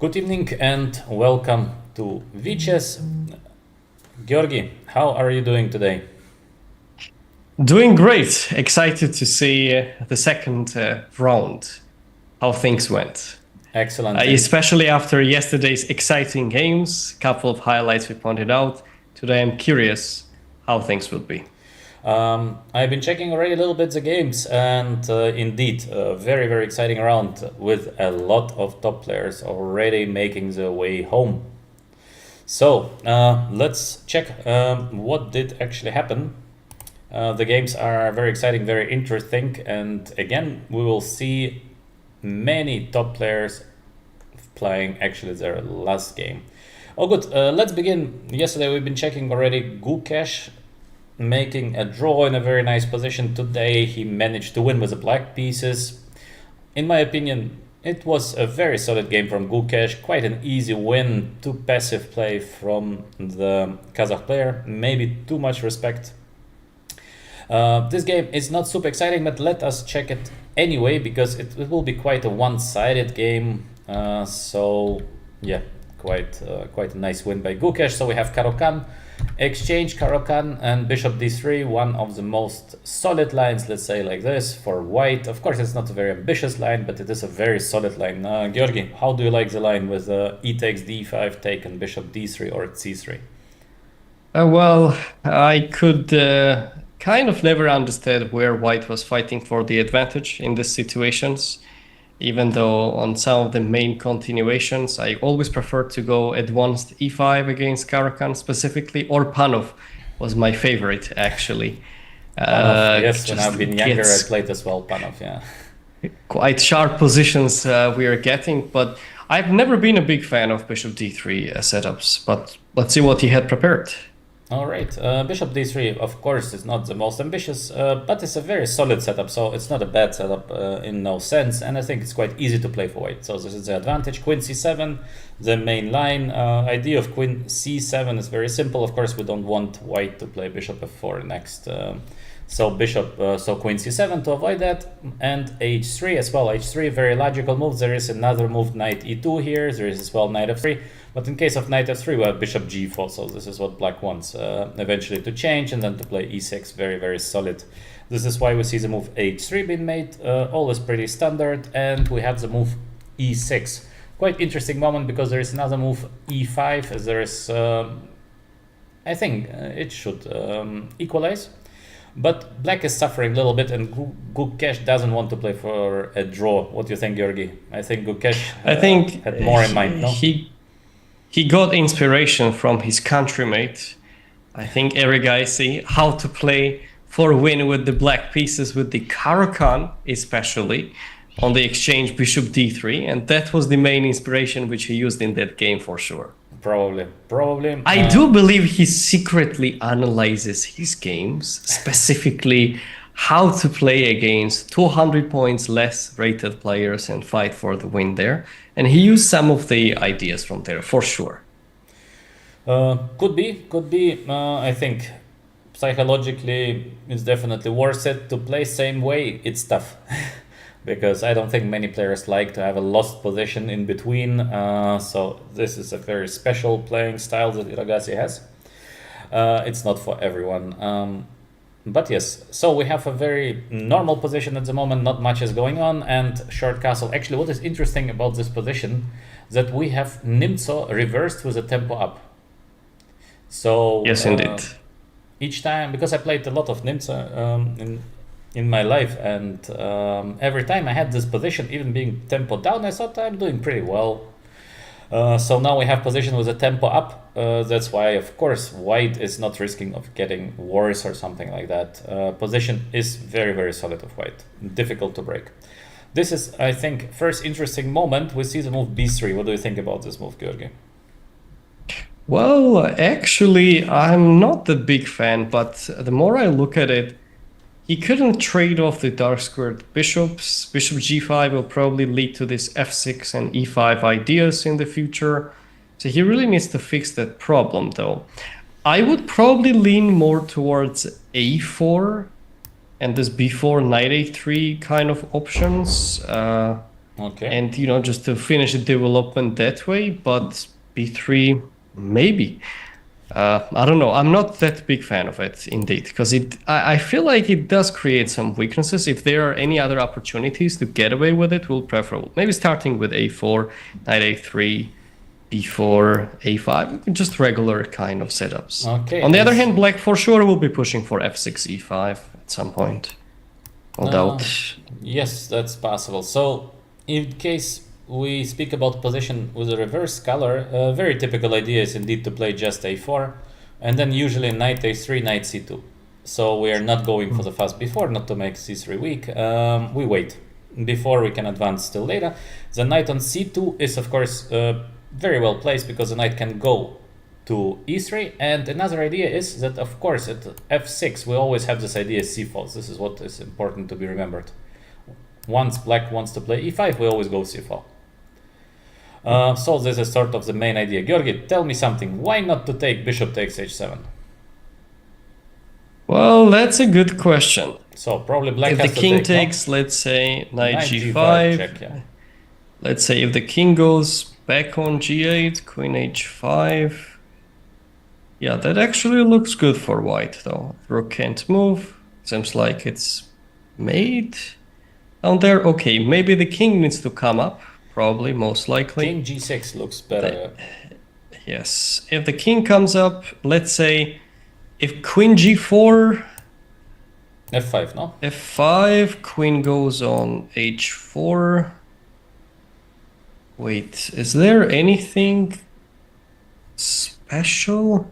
Good evening and welcome to VChess. Georgi, how are you doing today? Doing great. Excited to see the second round, how things went. Excellent. Especially after yesterday's exciting games, couple of highlights we pointed out. Today I'm curious how things will be. I've been checking already a little bit the games, and indeed, a very, very exciting round with a lot of top players already making their way home. So let's check what did actually happen. The games are very exciting, very interesting, and again, we will see many top players playing actually their last game. Oh, good. Let's begin. Yesterday we've been checking already Gukesh making a draw in a very nice position. Today he managed to win with the black pieces. In my opinion, it was a very solid game from Gukesh, quite an easy win, too passive play from the Kazakh player, maybe too much respect. This game is not super exciting, but let us check it anyway, because it will be quite a one-sided game. So yeah, quite a nice win by Gukesh. So we have Caro-Kann, exchange Caro-Kann and Bishop d3, one of the most solid lines, let's say like this, for white. Of course, it's not a very ambitious line, but it is a very solid line. Georgi, how do you like the line with e takes d5 taken, Bishop d3 or c3? Well, I could kind of never understand where white was fighting for the advantage in these situations. Even though on some of the main continuations, I always prefer to go advanced e5 against Caro-Kann specifically, or Panov was my favorite actually. Yes, when I've been younger, I played as well Panov, yeah. Quite sharp positions we are getting, but I've never been a big fan of Bishop d3 setups, but let's see what he had prepared. All right, Bishop d3, of course, is not the most ambitious, but it's a very solid setup, so it's not a bad setup in no sense, and I think it's quite easy to play for white. So this is the advantage. Queen c7, the main line. Idea of queen c7 is very simple. Of course, we don't want white to play bishop f4 next. So queen c7 to avoid that, and h3 as well. H3, very logical move. There is another move, knight e2 here. There is as well knight f3. But in case of knight f3, we have bishop g4, so this is what black wants eventually to change and then to play e6, very, very solid. This is why we see the move h3 being made, all is pretty standard, and we have the move e6. Quite interesting moment, because there is another move e5, as there is, I think it should equalize. But black is suffering a little bit, and Gukesh doesn't want to play for a draw. What do you think, Georgi? I think Gukesh had more in mind, no? He got inspiration from his countrymate, I think Erigaisi, how to play for a win with the black pieces, with the Caro-Kann especially, on the exchange bishop d3, and that was the main inspiration which he used in that game for sure. Probably. I do believe he secretly analyzes his games, specifically how to play against 200 points less rated players and fight for the win there. And he used some of the ideas from there, for sure. Could be. I think psychologically it's definitely worth it to play same way. It's tough. Because I don't think many players like to have a lost position in between. So this is a very special playing style that Iragasi has. It's not for everyone. But yes, so we have a very normal position at the moment, not much is going on, and short castle. Actually, what is interesting about this position, that we have Nimzo reversed with a tempo up. So yes, indeed. Each time, because I played a lot of Nimzo in my life, and every time I had this position, even being tempo down, I thought I'm doing pretty well. So now we have position with a tempo up. That's why, of course, white is not risking of getting worse or something like that. Position is very, very solid of white. Difficult to break. This is, I think, first interesting moment. We see the move b3. What do you think about this move, Georgi? Well, actually, I'm not the big fan, but the more I look at it, he couldn't trade off the dark squared bishops. Bishop g5 will probably lead to this f6 and e5 ideas in the future. So he really needs to fix that problem, though. I would probably lean more towards a4 and this b4 knight a3 kind of options. Okay. and just to finish the development that way. But b3, maybe. I don't know. I'm not that big fan of it, indeed, because I feel like it does create some weaknesses. If there are any other opportunities to get away with it, we'll prefer maybe starting with a4, knight a3, b4, a5, just regular kind of setups. Okay. On the other hand, black for sure will be pushing for f6, e5 at some point. No doubt. Yes, that's possible. So, in case we speak about position with a reverse color, a very typical idea is indeed to play just a4, and then usually knight a3, knight c2. So we are not going for the fast b4, not to make c3 weak. We wait before we can advance till later. The knight on c2 is of course very well placed because the knight can go to e3, and another idea is that of course at f6 we always have this idea c falls. This is what is important to be remembered. Once black wants to play e5, we always go c4. So this is sort of the main idea. Georgi, tell me something. Why not to take bishop takes h7? Well, that's a good question. So probably black If has the to king take, no? takes, let's say, knight Knight g5, check, yeah. let's say if the king goes back on g8, queen h5, yeah, that actually looks good for white, though. Rook can't move. Seems like it's made down there. Okay, maybe the king needs to come up, probably, most likely. King g6 looks better. Yes, if the king comes up, let's say, if queen g4, f5, no? f5, queen goes on h4. Wait, is there anything special?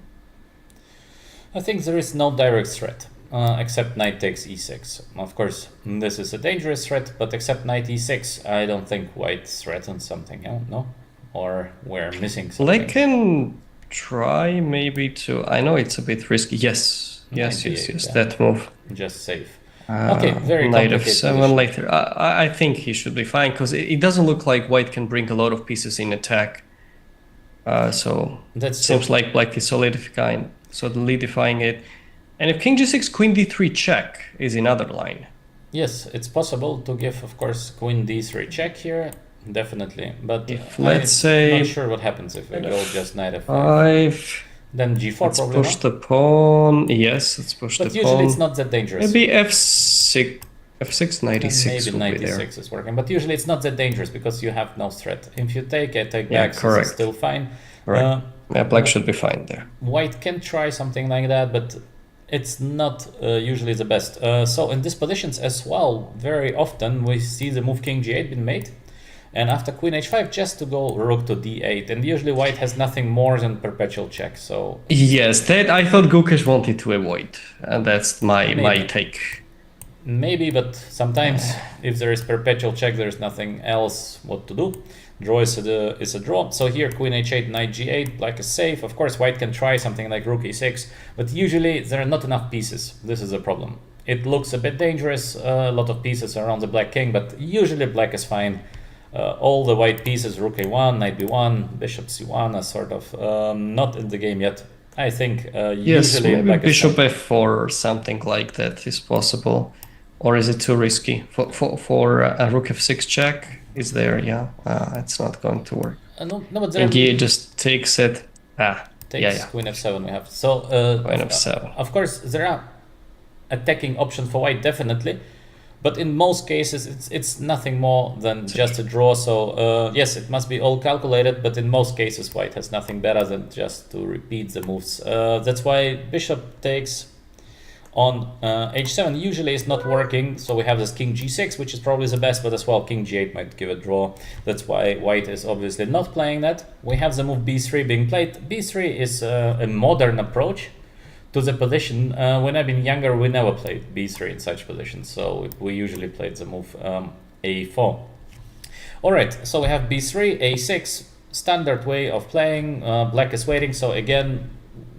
I think there is no direct threat, except knight takes e6. Of course, this is a dangerous threat, but except knight e6, I don't think white threatens something, no? Or we're missing something. Black can try maybe to... I know it's a bit risky. Yes, Knight d8, yes, yeah. that move. Just safe. Okay, very Knight complicated f7 position. later. I think he should be fine, because it doesn't look like white can bring a lot of pieces in attack. So That's seems true. like black is solidifying it. And if king g6, queen d3 check is another line. Yes, it's possible to give, of course, queen d3 check here, definitely. But If, I'm let's say, not sure what happens if we go just knight f5. 5. Then g4 Let's probably push not. the pawn. Yes, let's push But the usually pawn. it's not that dangerous. Maybe f6, f6, And 96 maybe will be there. 96 is working, but usually it's not that dangerous because you have no threat. If you take a take Yeah, back, this correct. is still fine. Right. Yeah, black should be fine there. White can try something like that, but it's not usually the best. So in these positions as well, very often we see the move king g8 being made, and after queen h5 just to go rook to d8, and usually white has nothing more than perpetual check. So Yes, that I thought Gukesh wanted to avoid, and that's my Maybe. take. maybe, but sometimes if there is perpetual check, there is nothing else what to do. Draw is a draw. So here queen h8, knight g8, black is safe. Of course, white can try something like rook e6, but usually there are not enough pieces. This is a problem. It looks a bit dangerous, a lot of pieces around the black king, but usually black is fine. All the white pieces, rook a1, knight b1, bishop c1 are sort of not in the game yet. I think Yes, usually maybe black bishop is fine. f4 or something like that is possible. Or is it too risky? For a rook f6 check is there, yeah. It's not going to work. No, but there And he just takes it. takes yeah. queen f7 we have. So Queen f7. of course there are attacking options for white definitely, but in most cases it's nothing more than just a draw. So yes, it must be all calculated, but in most cases white has nothing better than just to repeat the moves. That's why bishop takes on h7 usually is not working, so we have this king g6, which is probably the best, but as well king g8 might give a draw. That's why white is obviously not playing that. We have the move b3 being played. b3 is a modern approach to the position. When I've been younger, we never played b3 in such positions, so we usually played the move a4. Alright, so we have b3, a6, standard way of playing. Black is waiting, so again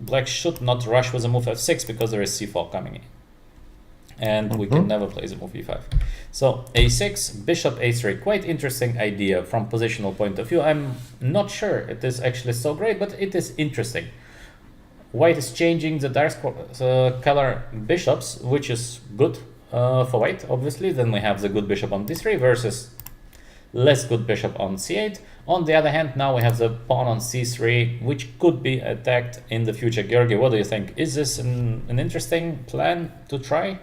black should not rush with the move f6 because there is c4 coming in, and we can never play the move e5. So a6, bishop a3, quite interesting idea from positional point of view. I'm not sure it is actually so great, but it is interesting. White is changing the dark color bishops, which is good for white, obviously. Then we have the good bishop on d3 versus less good bishop on c8. On the other hand, now we have the pawn on c3, which could be attacked in the future. Georgi, what do you think? Is this an interesting plan to try?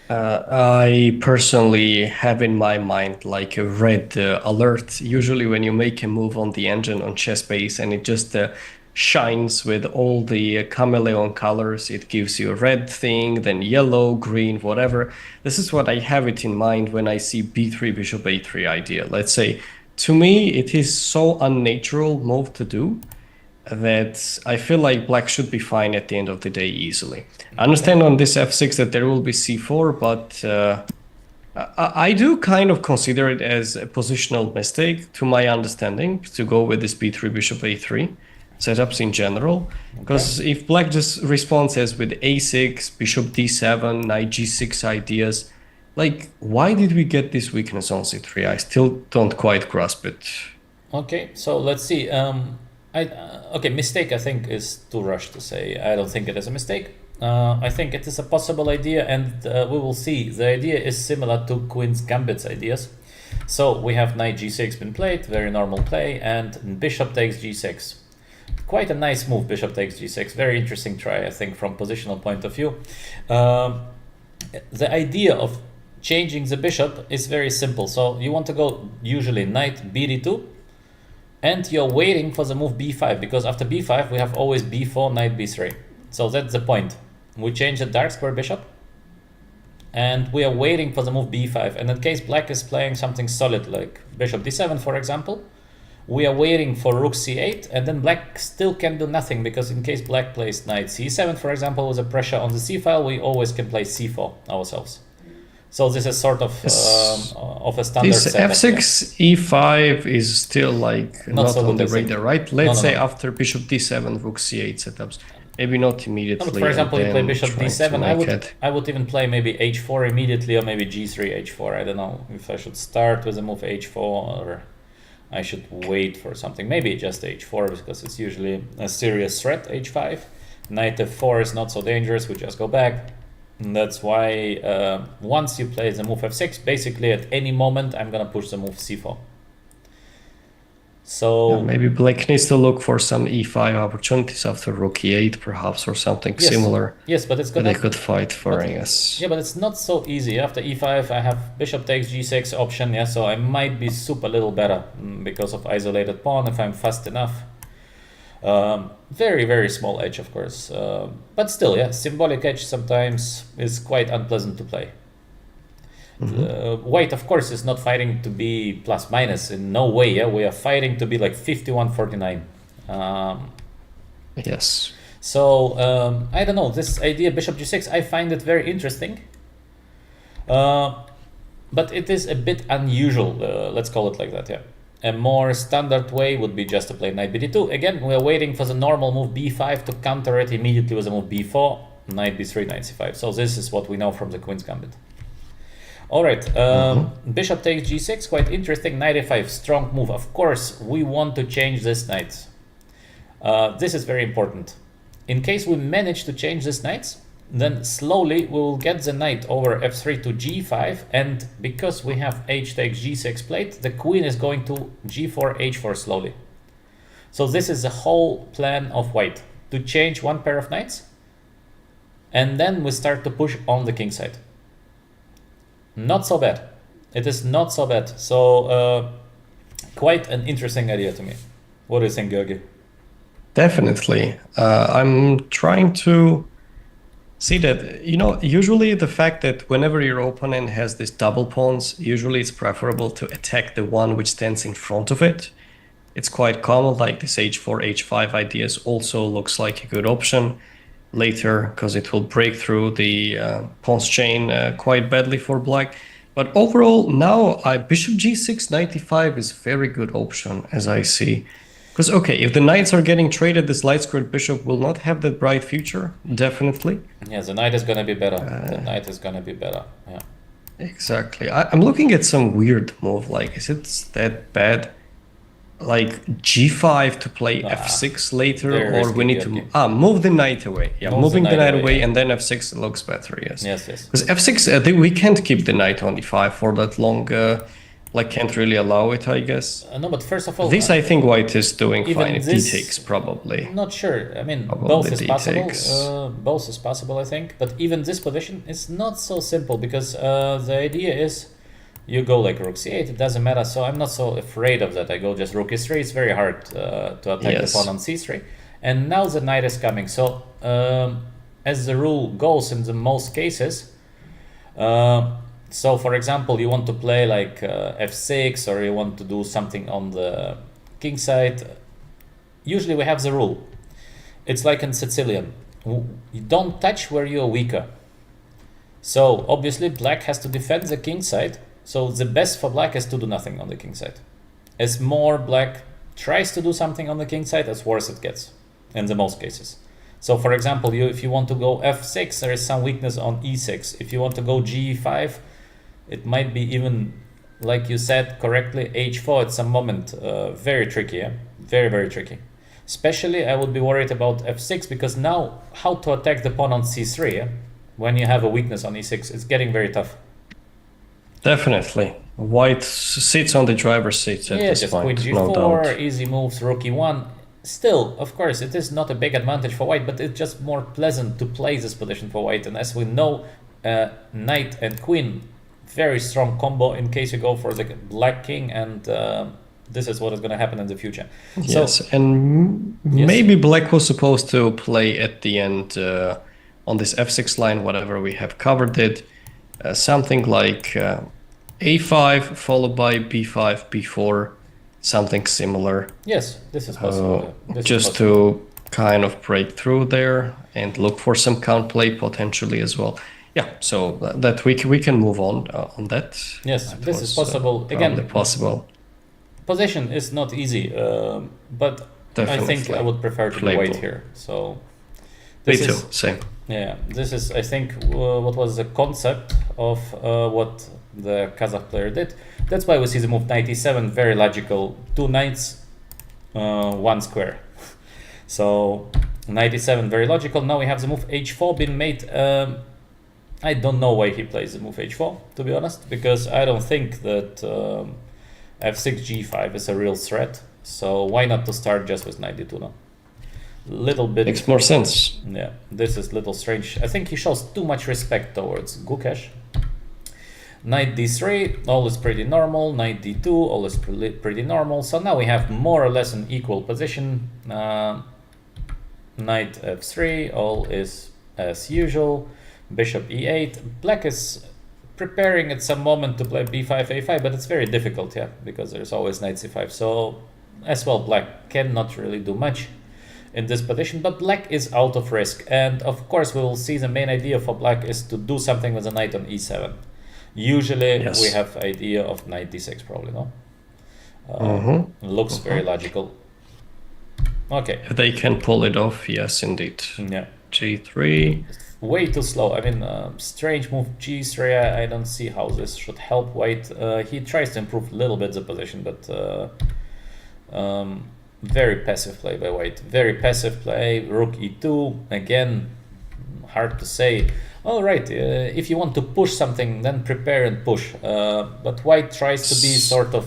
I personally have in my mind like a red alert. Usually, when you make a move on the engine on chessbase and it just shines with all the chameleon colors, it gives you a red thing, then yellow, green, whatever. This is what I have it in mind when I see b3 bishop a3 idea. Let's say, to me, it is so unnatural move to do that I feel like black should be fine at the end of the day easily. I understand on this f6 that there will be c4, but I do kind of consider it as a positional mistake, to my understanding, to go with this b3 bishop a3 setups in general. Because if black just responds as with a6, bishop d7, knight g6 ideas, like, why did we get this weakness on c3? I still don't quite grasp it. Okay, so let's see. Okay, mistake I think is too rushed to say. I don't think it is a mistake. I think it is a possible idea, and we will see. The idea is similar to Queen's Gambit's ideas. So we have knight g6 been played, very normal play, and bishop takes g6. Quite a nice move, bishop takes g6. Very interesting try, I think, from positional point of view. The idea of changing the bishop is very simple. So you want to go usually knight bd2, and you're waiting for the move b5, because after b5 we have always b4, knight b3. So that's the point. We change the dark square bishop, and we are waiting for the move b5. And in case black is playing something solid like bishop d7, for example, we are waiting for rook c8, and then black still can do nothing, because in case black plays knight c7, for example, with a pressure on the c file, we always can play c4 ourselves. So this is sort of a standard this setup. f6 e5 is still like not so on the good, I think. radar, right? Let's say no. after bishop d7, rook c8 setups. Maybe not immediately. For example, you and play then bishop trying to d7. make I would even play maybe h4 immediately, or maybe g3 h4. I don't know if I should start with a move h4, or I should wait for something. Maybe just h4, because it's usually a serious threat. h5, knight f4 is not so dangerous. We just go back. And that's why once you play the move f6, basically at any moment I'm gonna push the move c4. So Yeah, maybe black needs to look for some e5 opportunities after rook e8, perhaps, or something similar yes, but it's that gonna they could fight for, I guess. Yeah, but it's not so easy. After e5, I have bishop takes g6 option. Yeah, so I might be super little better because of isolated pawn if I'm fast enough. Very, very small edge, of course. But still, yeah, symbolic edge sometimes is quite unpleasant to play. White, of course, is not fighting to be plus minus in no way. Yeah, we are fighting to be like 51-49. Yes. So I don't know, this idea bishop g6, I find it very interesting, but it is a bit unusual. Let's call it like that. Yeah, a more standard way would be just to play knight bd2. Again, we are waiting for the normal move b5 to counter it immediately with a move b4, knight b3, knight c5. So this is what we know from the Queen's Gambit. All right, bishop takes g6, quite interesting. Knight a5, strong move. Of course, we want to change this knight. This is very important. In case we manage to change this knight, then slowly we will get the knight over f3 to g5, and because we have h takes g6 played, the queen is going to g4, h4 slowly. So this is the whole plan of white, to change one pair of knights, and then we start to push on the king side. Not so bad. It is not so bad. So quite an interesting idea to me. What do you think, Georgi? Definitely. I'm trying to see that, usually the fact that whenever your opponent has these double pawns, usually it's preferable to attack the one which stands in front of it. It's quite common, like this h4, h5 ideas also looks like a good option later, because it will break through the pawns chain quite badly for black. But overall, now bishop g6, knight e5 is a very good option, as I see. Because, okay, if the knights are getting traded, this light squared bishop will not have that bright future, definitely. Yeah, the knight is going to be better. The knight is going to be better, yeah. Exactly. I'm looking at some weird move, like, is it that bad? Like g5 to play f6 later, or we need to move the knight away. Yeah, moving the knight away, and then f6 looks better. Yes. Yes. Because f6 we can't keep the knight on e5 for that long Black can't really allow it, I guess. No, but first of all, This I think white is doing even fine. If this- D takes, probably. not sure. I mean, Probably both is D possible. takes. Both is possible, I think. But even this position is not so simple because the idea is you go like rook c8. It doesn't matter. So I'm not so afraid of that. I go just rook e3. It's very hard to attack Yes. the pawn on c3. And now the knight is coming. So as the rule goes in the most cases, so for example, you want to play like f6 or you want to do something on the king side. Usually we have the rule. It's like in Sicilian. You don't touch where you're weaker. So obviously black has to defend the king side. So the best for black is to do nothing on the king side. As more black tries to do something on the king side, as worse it gets in the most cases. So for example, if you want to go f6, there is some weakness on e6. If you want to go g5, it might be even, like you said correctly, h4 at some moment. Very tricky, yeah? Very, very tricky. Especially I would be worried about f6 because now how to attack the pawn on c3, yeah? When you have a weakness on e6, it's getting very tough. Definitely. White sits on the driver's seat at Yeah, this just queen point, no g4, doubt. easy moves, rook e1. Still, of course, it is not a big advantage for white, but it's just more pleasant to play this position for white. And as we know, knight and queen, very strong combo in case you go for the black king, and this is what is going to happen in the future. Yes, and maybe black was supposed to play at the end on this f6 line, whatever we have covered it, something like a5 followed by b5, b4, something similar. Yes, this is possible. Just to kind of break through there and look for some counterplay potentially as well. Yeah, so that we can move on that. Yes, That this is was, possible. probably Again, possible. position is not easy, but I think Definitely I would prefer to be playable. white here. So Me this too, is, same. yeah, this is I think what was the concept of what the Kazakh player did. That's why we see the move knight e7, very logical. 2 knights, 1 square. So knight e7, very logical. Now we have the move h4 being made. I don't know why he plays the move h4, to be honest, because I don't think that f6 g5 is a real threat. So why not to start just with knight d2 now? Little bit. Makes more sense. Yeah, this is little strange. I think he shows too much respect towards Gukesh. Knight d3, all is pretty normal. Knight d2, all is pretty normal. So now we have more or less an equal position. Knight f3, all is as usual. Bishop e8. Black is preparing at some moment to play b5, a5, but it's very difficult, yeah, because there's always knight c5. So as well, black cannot really do much in this position, but black is out of risk. And of course, we will see the main idea for black is to do something with the knight on e7. Usually Yes. we have idea of knight d6 probably, no? Looks very logical. Okay. If they can pull it off, yes, indeed. Yeah. G3. Way too slow. I mean, strange move g3. I don't see how this should help white. He tries to improve a little bit the position, but very passive play by white. Very passive play. Rook e2. Again, hard to say. All right, if you want to push something, then prepare and push. But white tries to be sort of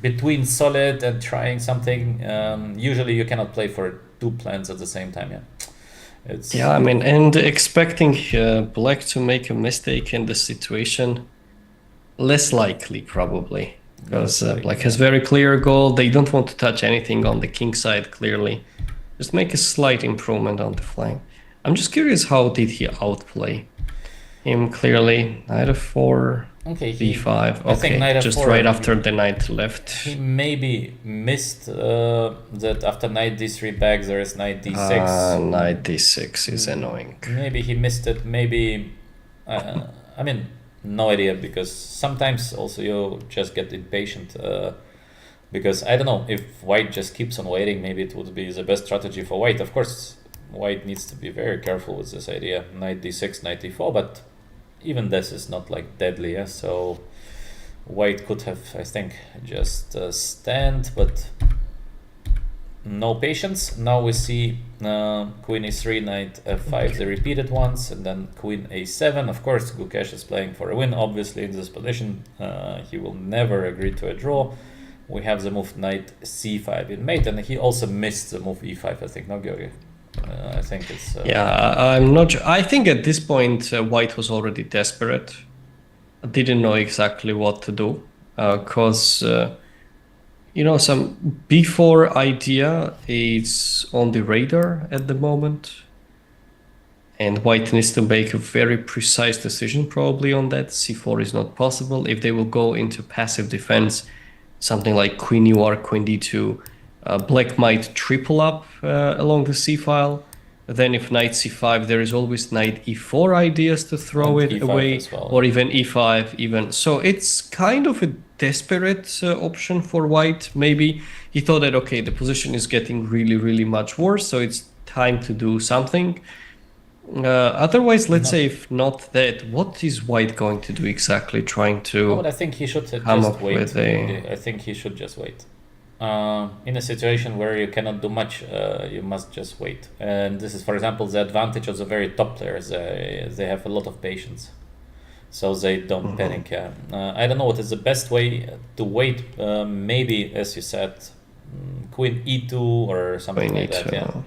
between solid and trying something. Usually you cannot play for 2 plans at the same time, yeah. Yeah, I mean, and expecting black to make a mistake in this situation, less likely probably. Because black has very clear goal. They don't want to touch anything on the king side, clearly. Just make a slight improvement on the flank. I'm just curious, how did he outplay him clearly? Knight f4, okay, b5. I think Okay, knight just f4, right after the knight left. he maybe missed that after knight d3 back there is knight d6. Knight d6 is annoying. Maybe he missed it. Maybe I mean, no idea, because sometimes also you just get impatient. Because I don't know, if white just keeps on waiting, maybe it would be the best strategy for white. Of course, white needs to be very careful with this idea. Knight d6, knight d4, but even this is not like deadly, yeah? So white could have, I think, just stand, but no patience. Now we see queen e3, knight f5, the repeated ones, and then queen a7. Of course, Gukesh is playing for a win, obviously, in this position. He will never agree to a draw. We have the move knight c5 in mate, and he also missed the move e5, I think, no, Georgi? I think it's... I'm not sure. I think at this point, White was already desperate. Didn't know exactly what to do, because... some b4 idea is on the radar at the moment. And White needs to make a very precise decision probably on that. c4 is not possible. If they will go into passive defense, something like queen ur, queen d2, Black might triple up along the c file. Then if knight c5, there is always knight e4 ideas to throw And it E5 away, as well. or even e5 even. So it's kind of a desperate option for White. Maybe he thought that, okay, the position is getting really, really much worse, so it's time to do something. Otherwise, let's say if not that, what is White going to do exactly? Trying No, but to I think he should come just up wait. with a... I think he should just wait. In a situation where you cannot do much, you must just wait. And this is, for example, the advantage of the very top players. They have a lot of patience, so they don't panic. I don't know what is the best way to wait. Maybe, as you said, queen e2 or something Queen like that. E2. Yeah,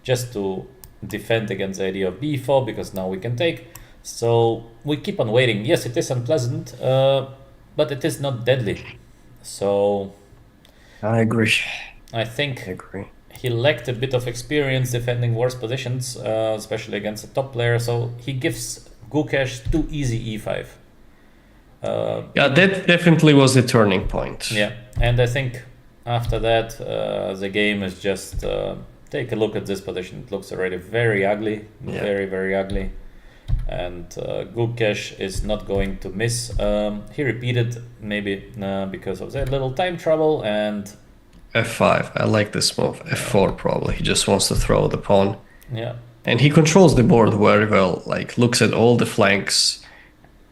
just to defend against the idea of b4, because now we can take. So we keep on waiting. Yes, it is unpleasant, but it is not deadly. So I agree. I think I agree. he lacked a bit of experience defending worse positions, especially against a top player. So he gives Gukesh too easy e5. Yeah, that definitely was the turning point. Yeah, and I think after that, the game is just take a look at this position. It looks already very ugly, Yeah. very, very ugly. And Gukesh is not going to miss. He repeated maybe because of that little time trouble, and f5. I like this move. f4 probably. He just wants to throw the pawn. yeah, And he controls the board very well. Like, looks at all the flanks,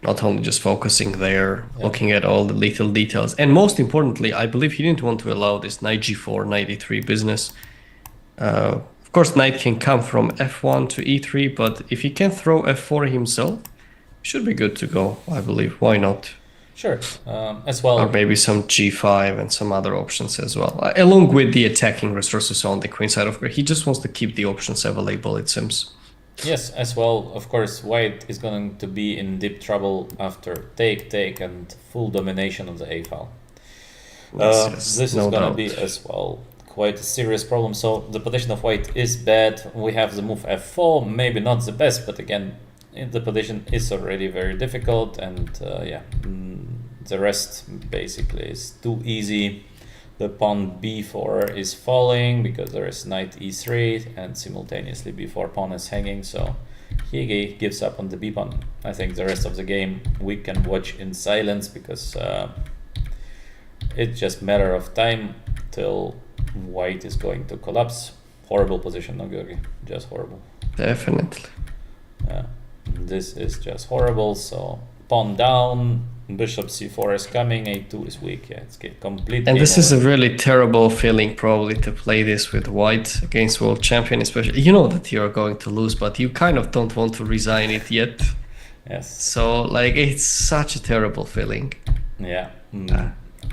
not only just focusing there, looking at all the little details. And most importantly, I believe he didn't want to allow this knight g4, knight e3 business. Of course, knight can come from f1 to e3, but if he can throw f4 himself, should be good to go, I believe. Why not? sure. As well, Or maybe some g5 and some other options as well, along with the attacking resources on the queen side. Of course, he just wants to keep the options available, it seems. yes, as well. Of course, White is going to be in deep trouble after take, and full domination of the a file. This is no going to doubt. be as well quite a serious problem. So the position of White is bad. We have the move f4, maybe not the best, but again, the position is already very difficult, and the rest basically is too easy. The pawn b4 is falling because there is knight e3, and simultaneously b4 pawn is hanging, so he gives up on the b pawn. I think the rest of the game we can watch in silence, because it's just matter of time till White is going to collapse. Horrible position, no, Georgi? Just horrible. Definitely. This is just horrible. So pawn down, bishop c4 is coming, a2 is weak. Yeah, it's complete. And game this is a over. really terrible feeling probably to play this with White against world champion, especially. You know that you're going to lose, but you kind of don't want to resign it yet. Yes. So, like, it's such a terrible feeling. Yeah.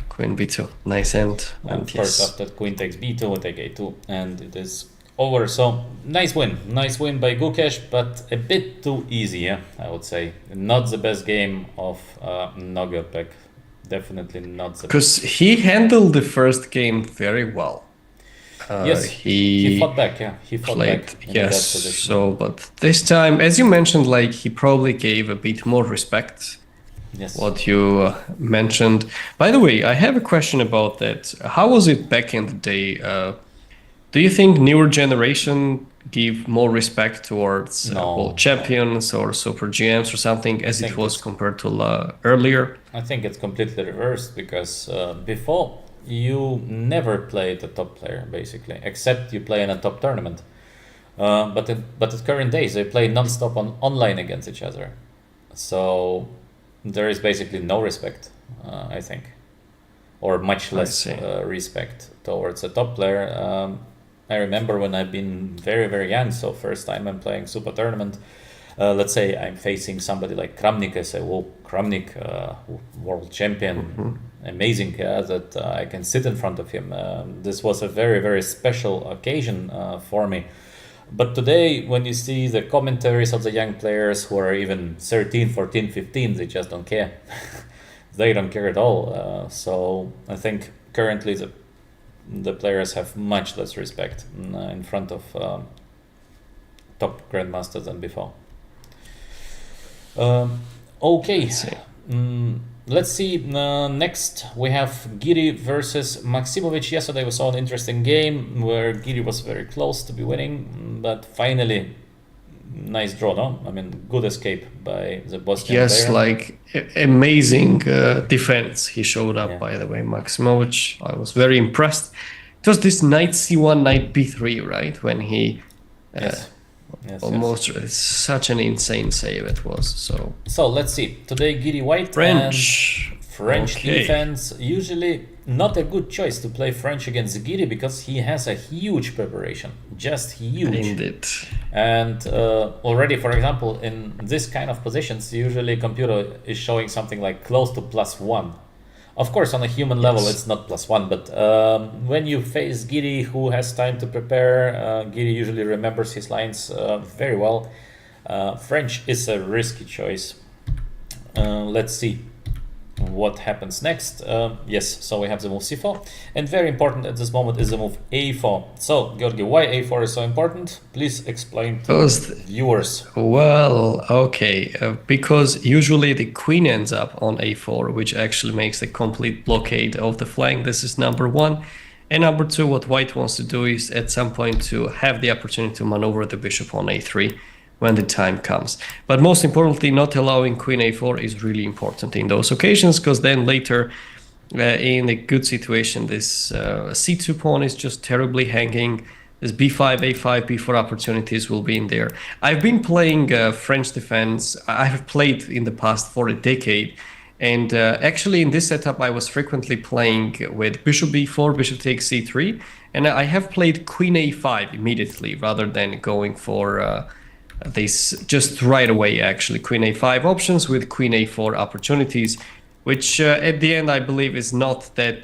Queen b2, nice end. And And of course, yes, after queen takes b2, we take a2, and it is over. So nice win by Gukesh, but a bit too easy. Yeah, I would say not the best game of Nogopek. Definitely not the best. because he handled the first game very well. Yes, he fought back. Yeah, he fought played, back in that yes. position. So, but this time, as you mentioned, like, he probably gave a bit more respect. Yes. What you mentioned. By the way, I have a question about that. How was it back in the day? Do you think newer generation give more respect towards No. world champions or super GMs or something as it think was it's- compared to earlier? I think it's completely reversed, because before you never played a top player basically, except you play in a top tournament. But at current days they play non-stop online against each other, so there is basically no respect, I think, or much less see. respect towards a top player. I remember when I've been very, very young, so first time I'm playing Super Tournament, let's say I'm facing somebody like Kramnik. I say, whoa, Kramnik, world champion, amazing, that I can sit in front of him. This was a very, very special occasion for me. But today, when you see the commentaries of the young players who are even 13, 14, 15, they just don't care. They don't care at all. So I think currently the players have much less respect in front of top grandmasters than before. Okay, let's see. Next we have Giri versus Maximovic. Yesterday we saw an interesting game where Giri was very close to be winning, but finally, nice draw, no? I mean, good escape by the Bosnian Yes, player. like amazing defense he showed up, Yeah. by the way, Maximovic. I was very impressed. It was this knight c1, knight b3, right? When he Yes. Yes, almost, it's such an insane save it was. So let's see. Today Giri White French. and French Okay. defense. Usually not a good choice to play French against Giri because he has a huge preparation, just huge. Indeed. And already, for example, in this kind of positions, usually computer is showing something like close to +1. Of course, on a human level, Yes. it's not +1, but when you face Giri, who has time to prepare, Giri usually remembers his lines very well. French is a risky choice. Let's see what happens next. Yes, so we have the move c4, and very important at this moment is the move a4. So, Georgi, why a4 is so important? Please explain to Because viewers. Well, okay, because usually the queen ends up on a4, which actually makes a complete blockade of the flank. This is number one. And number two, what white wants to do is at some point to have the opportunity to maneuver the bishop on a3 when the time comes. But most importantly, not allowing queen a4 is really important in those occasions, because then later in a good situation, this c2 pawn is just terribly hanging. This b5, a5, b4 opportunities will be in there. I've been playing French defense. I have played in the past for a decade. And actually in this setup, I was frequently playing with bishop b4, bishop takes c3. And I have played queen a5 immediately rather than going for this just right away, actually. Queen a5 options with queen a4 opportunities, which at the end I believe is not that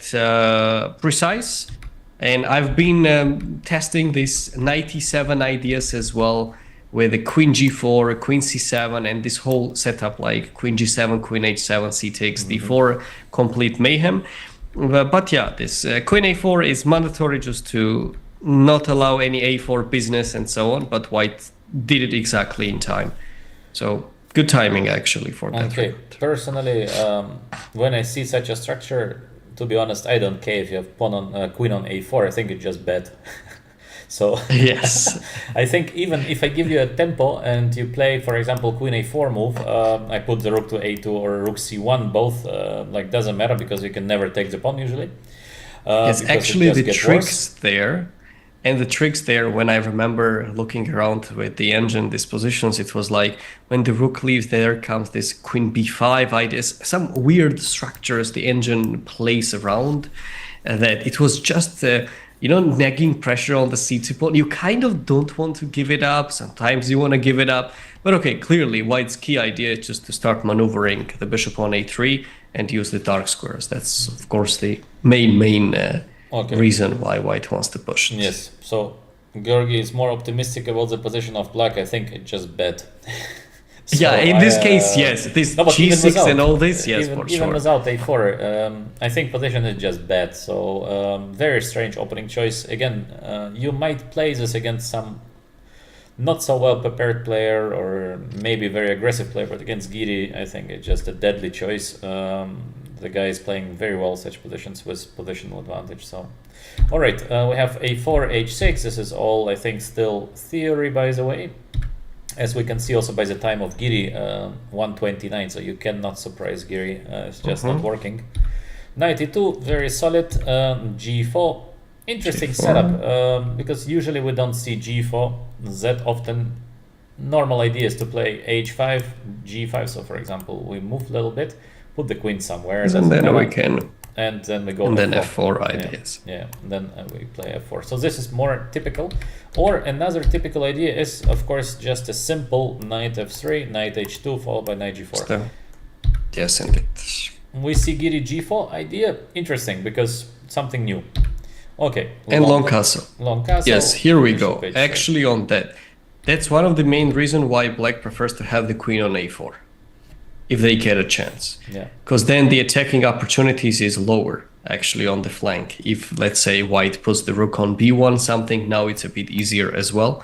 precise. And I've been testing these knight e7 ideas as well with the queen g4, queen c7, and this whole setup like queen g7, queen h7, c takes d4, complete mayhem. But yeah, this queen a4 is mandatory just to not allow any a4 business and so on, but white did it exactly in time. So good timing actually for that. Okay, personally, when I see such a structure, to be honest, I don't care if you have pawn on queen on a4. I think it's just bad. So Yes. I think even if I give you a tempo and you play, for example, queen a4 move, I put the rook to a2 or rook c1, both like doesn't matter because you can never take the pawn usually. Yes, because it actually just the gets tricks worse. there, and the tricks there, when I remember looking around with the engine dispositions, it was like when the rook leaves, there comes this queen b5 ideas, some weird structures the engine plays around, that it was just nagging pressure on the c2 pawn. You kind of don't want to give it up. Sometimes you want to give it up. But okay, clearly white's key idea is just to start maneuvering the bishop on a3 and use the dark squares. That's, of course, the main Okay. reason why white wants to push it. Yes, so Georgi is more optimistic about the position of black. I think it's just bad. Yeah, in this case, yes. This no, but even g6 without- and all this, yes, even, for even sure. without a4, I think position is just bad. So very strange opening choice. Again, you might play this against some not so well prepared player or maybe very aggressive player, but against Giri, I think it's just a deadly choice. The guy is playing very well such positions with positional advantage. So, all right, we have a4, h6. This is all, I think, still theory, by the way. As we can see also by the time of Giri, 129, so you cannot surprise Giri, it's just not working. Knight e2, very solid. G4, interesting G4. setup, because usually we don't see G4 that often. Normal idea is to play H5, G5, so for example, we move a little bit, put the queen somewhere. And doesn't then matter. we can and then we go And then f4. f4 ideas. Yeah, then we play f4. So this is more typical. Or another typical idea is, of course, just a simple knight f3, knight h2, followed by knight g4. So, yes, indeed. We see Giri g4 idea. Interesting, because something new. Okay. And long castle. Long castle. Yes, here we go. bishop h3. Actually, on that. That's one of the main reasons why black prefers to have the queen on a4. If they get a chance. Yeah. Because then the attacking opportunities is lower, actually, on the flank. If, let's say, white puts the rook on b1 something, now it's a bit easier as well.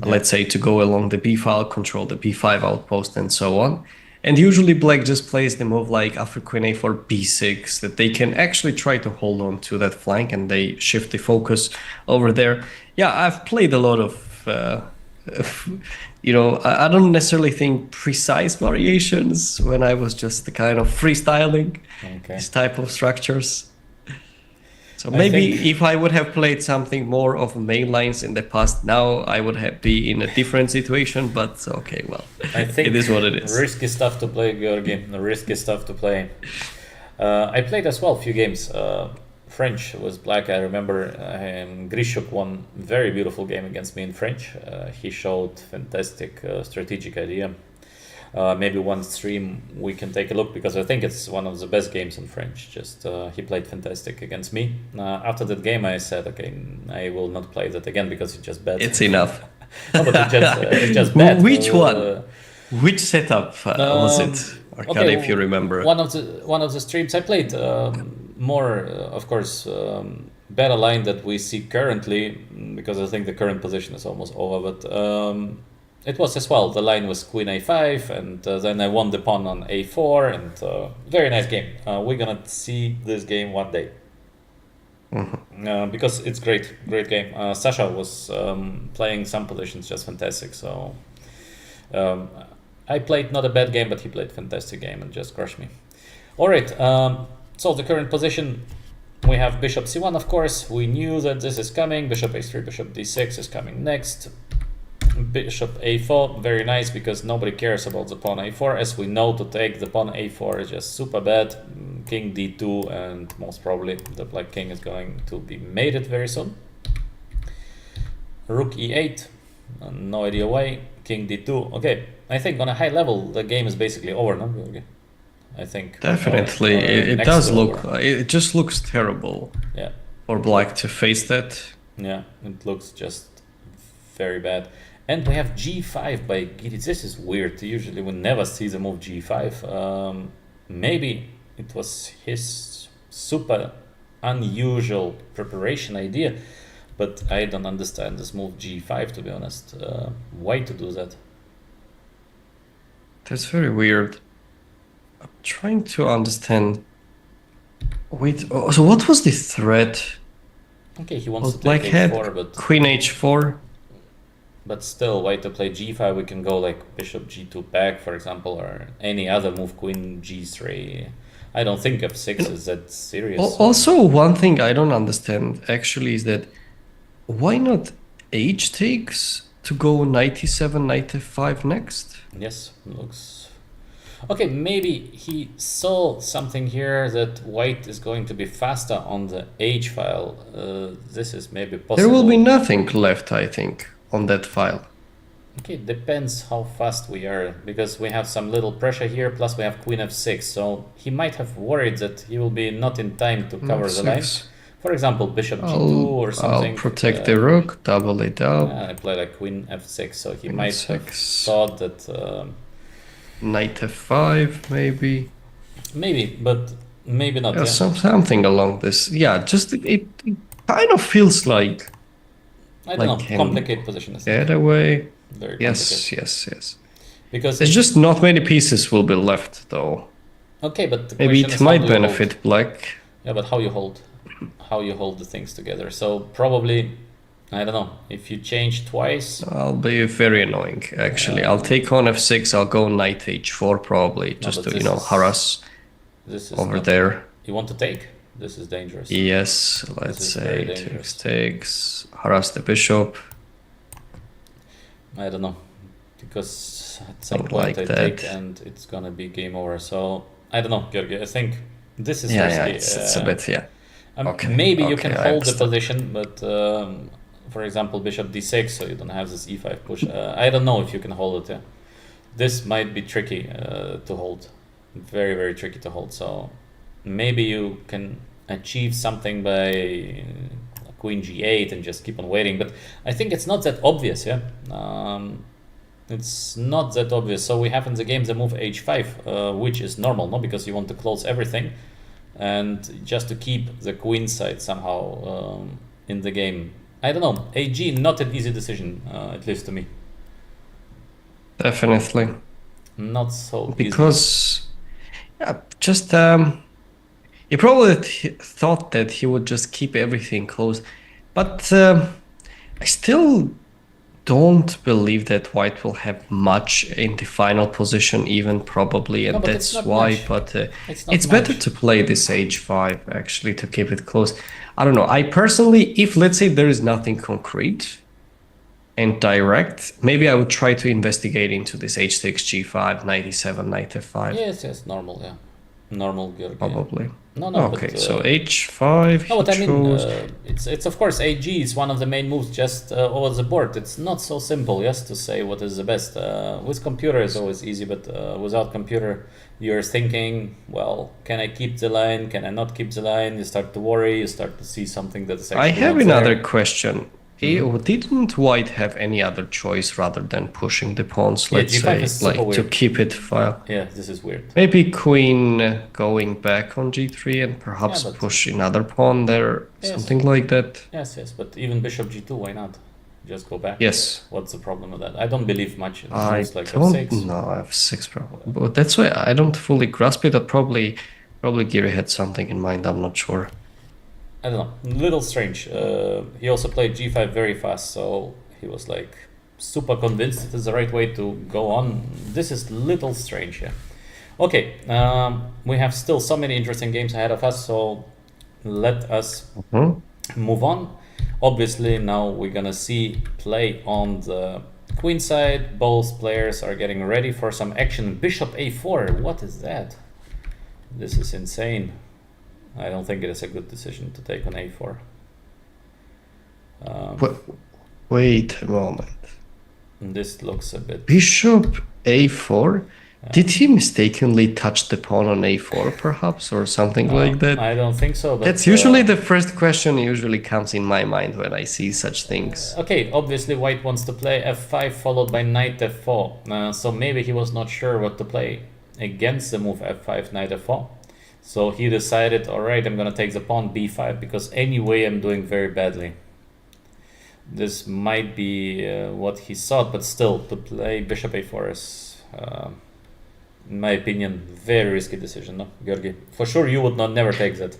Yeah. Let's say to go along the b file, control the b5 outpost, and so on. And usually black just plays the move like after queen a4, b6, that they can actually try to hold on to that flank and they shift the focus over there. Yeah, I've played a lot of... I don't necessarily think precise variations when I was just kind of freestyling these type of structures. So maybe if I would have played something more of main lines in the past, now I would have be in a different situation. But okay, well, I think it is what it is. Risky stuff to play, Georgi. Risky stuff to play. I played as well a few games. French was black. I remember Grishuk won very beautiful game against me in French. He showed fantastic strategic idea. Maybe one stream we can take a look because I think it's one of the best games in French. Just he played fantastic against me. After that game, I said, okay, I will not play that again because it's just bad. It's enough. No, but it's just bad. Which one? Which setup was it? Arkady, if you remember. One of the streams I played more, of course, better line that we see currently, because I think the current position is almost over. But it was as well. The line was queen a5, and then I won the pawn on a4, and very nice game. We're gonna see this game one day. Because it's great game. Sasha was playing some positions just fantastic. So I played not a bad game, but he played fantastic game and just crushed me. All right. So the current position, we have bishop c1. Of course, we knew that this is coming. Bishop h3, bishop d6 is coming next. Bishop a4, very nice because nobody cares about the pawn a4. As we know, to take the pawn a4 is just super bad. King d2, and most probably the black king is going to be mated very soon. Rook e8, no idea why. King d2. Okay, I think on a high level the game is basically over, no? I think definitely it does look. It just looks terrible. Yeah. For black to face that. Yeah, it looks just very bad. And we have g5 by Giri. This is weird. Usually we never see the move g5. Maybe it was his super unusual preparation idea, but I don't understand this move g5, to be honest. Why to do that? That's very weird. I'm trying to understand. Wait, so what was the threat? Okay, he wants to black take had h4, but queen h4. But still, why to play g5? We can go like bishop g2 back, for example, or any other move, queen g3. I don't think f6 is that serious. Also, one thing I don't understand actually is that why not h takes to go knight e7, knight f5 next? Yes, looks... Okay, maybe he saw something here that white is going to be faster on the h file. This is maybe possible. There will be nothing left, I think, on that file. Okay, depends how fast we are, because we have some little pressure here, plus we have queen f6, so he might have worried that he will be not in time to cover the line. For example, bishop g2 or something. I'll protect the rook, double it up. I play like queen f6, so he Queen might f6. have thought that... Knight f5, maybe. Maybe, but maybe not. Yeah, Yeah. something along this. Yeah, just it kind of feels like... I don't like know, complicated position. Is get away. very Yes, complicated. yes. Because There's just not many pieces will be left, though. okay, but the Maybe question it is how might do you hold? benefit black. Yeah, but how you hold the things together. So probably, I don't know, if you change twice. I'll be very annoying, actually. I'll take on f6, I'll go knight h4 probably, just but to, this is- harass This is over not- there. You want to take? This is dangerous. Yes, let's is very say dangerous. takes, harass the bishop. I don't know, because at some Something point like I take that. and it's gonna be game over. So I don't know, Georgi. I think This is Yeah, risky. it's a bit, yeah. Okay, Maybe you can okay, I hold the understand. position, but for example, bishop d6, so you don't have this e5 push. I don't know if you can hold it. Yeah. This might be tricky to hold. Very, very tricky to hold. So maybe you can achieve something by queen g8 and just keep on waiting. But I think it's not that obvious. Yeah. It's not that obvious. So we have in the game the move h5, which is normal, no? Because you want to close everything and just to keep the queen side somehow in the game. I don't know. AG, not an easy decision, at least to me. Definitely. Not so easy. Because, yeah, just he probably thought that he would just keep everything close, but I still don't believe that White will have much in the final position, even probably, and No, but it's that's not why. much. But It's not it's better much. to play this h5 actually to keep it close. I don't know. I personally, if let's say there is nothing concrete and direct, maybe I would try to investigate into this h6, g5, knight e7, knight f5, Yes, yes, normal, yeah. Normal, Georgi. probably. No, no, Okay, but so h5 no, he what I mean, chose. it's of course AG is one of the main moves just over the board. It's not so simple, yes, to say what is the best. With computer it's always easy, but without computer, you're thinking, well, can I keep the line? Can I not keep the line? You start to worry. You start to see something that is I actually have not another there. question. Didn't White have any other choice rather than pushing the pawns, Yeah, let's G5 say, is super like to weird. keep it file? Yeah, this is weird. Maybe queen going back on g3 and Yeah, perhaps but push another pawn there, yes, something like that. yes, yes. But even bishop G2, why not? Just go back. Yes, What's the problem with that? I don't believe much in I moves like don't f6. know. I have six probably, but that's why I don't fully grasp it. But probably Giri had something in mind. I'm not sure. I don't know, little strange. He also played g5 very fast, so he was like super convinced it is the right way to go on. This is little strange, yeah. Okay, we have still so many interesting games ahead of us, so let us Hmm? move on. Obviously, now we're gonna see play on the queen side. Both players are getting ready for some action. Bishop a4, what is that? This is insane. I don't think it is a good decision to take on a4. Wait a moment. This looks a bit. Bishop a4? Did he mistakenly touch the pawn on a4, perhaps, or something like that? I don't think so. But That's usually the first question usually comes in my mind when I see such things. okay. Obviously, White wants to play f5 followed by knight f4. So maybe he was not sure what to play against the move f5 knight f4. So he decided, all right, I'm gonna take the pawn b5 because anyway I'm doing very badly. This might be what he thought, but still, to play bishop a4 is, in my opinion, very risky decision. No, Georgi, for sure you would not never take that.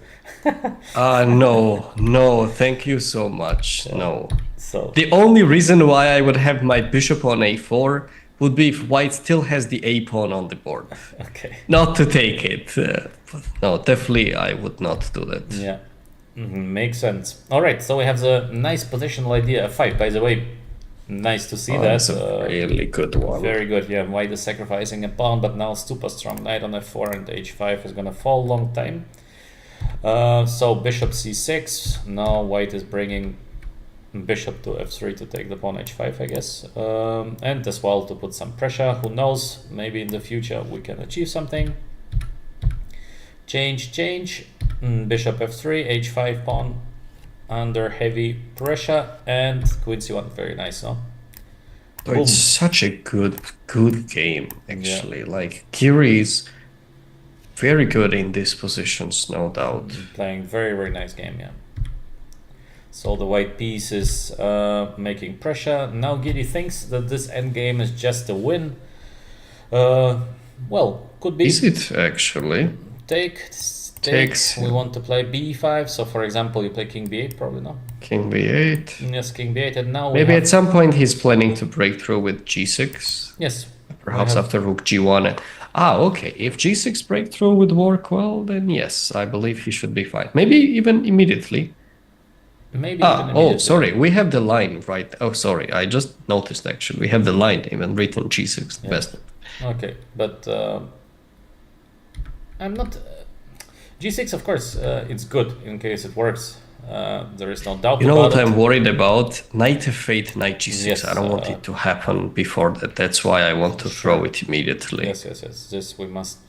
No, thank you so much. No. So The only reason why I would have my bishop on a4 would be if White still has the a pawn on the board. okay, Not to take it. But no, definitely I would not do that. yeah. Makes sense. All right, so we have the nice positional idea f5. By the way, nice to see that. That's a really good one. Very good. Yeah, White is sacrificing a pawn, but now super strong knight on f4 and h5 is gonna fall long time. So bishop c6. Now White is bringing bishop to f3 to take the pawn h5, I guess, and as well to put some pressure. Who knows? Maybe in the future we can achieve something. Change. Bishop f3, h5 pawn under heavy pressure, and queen c1. Very nice, no? So it's such a good game, actually. Like, Kiri is very good in these positions, no doubt. Playing very, very nice game, yeah. So the white piece is making pressure. Now Giri thinks that this endgame is just a win. Well, could be. Is it actually? Takes. We want to play b5. So for example, you play king b8, probably no. King b8. Yes, king b8, and now Maybe at some point he's planning to break through with g6. yes. Perhaps after rook g1. Okay. If g6 breakthrough would work well, then yes, I believe he should be fine. Maybe even immediately. Maybe. Even immediately. Sorry, we have the line right. Oh, sorry, I just noticed actually. We have the line even written g6 the best. Okay, but I'm not. G6, of course, it's good in case it works. There is no doubt You know about what it. I'm worried about? Knight f8, knight g6. Yes, I don't want it to happen before that. That's why I want to throw it immediately. Yes. This we must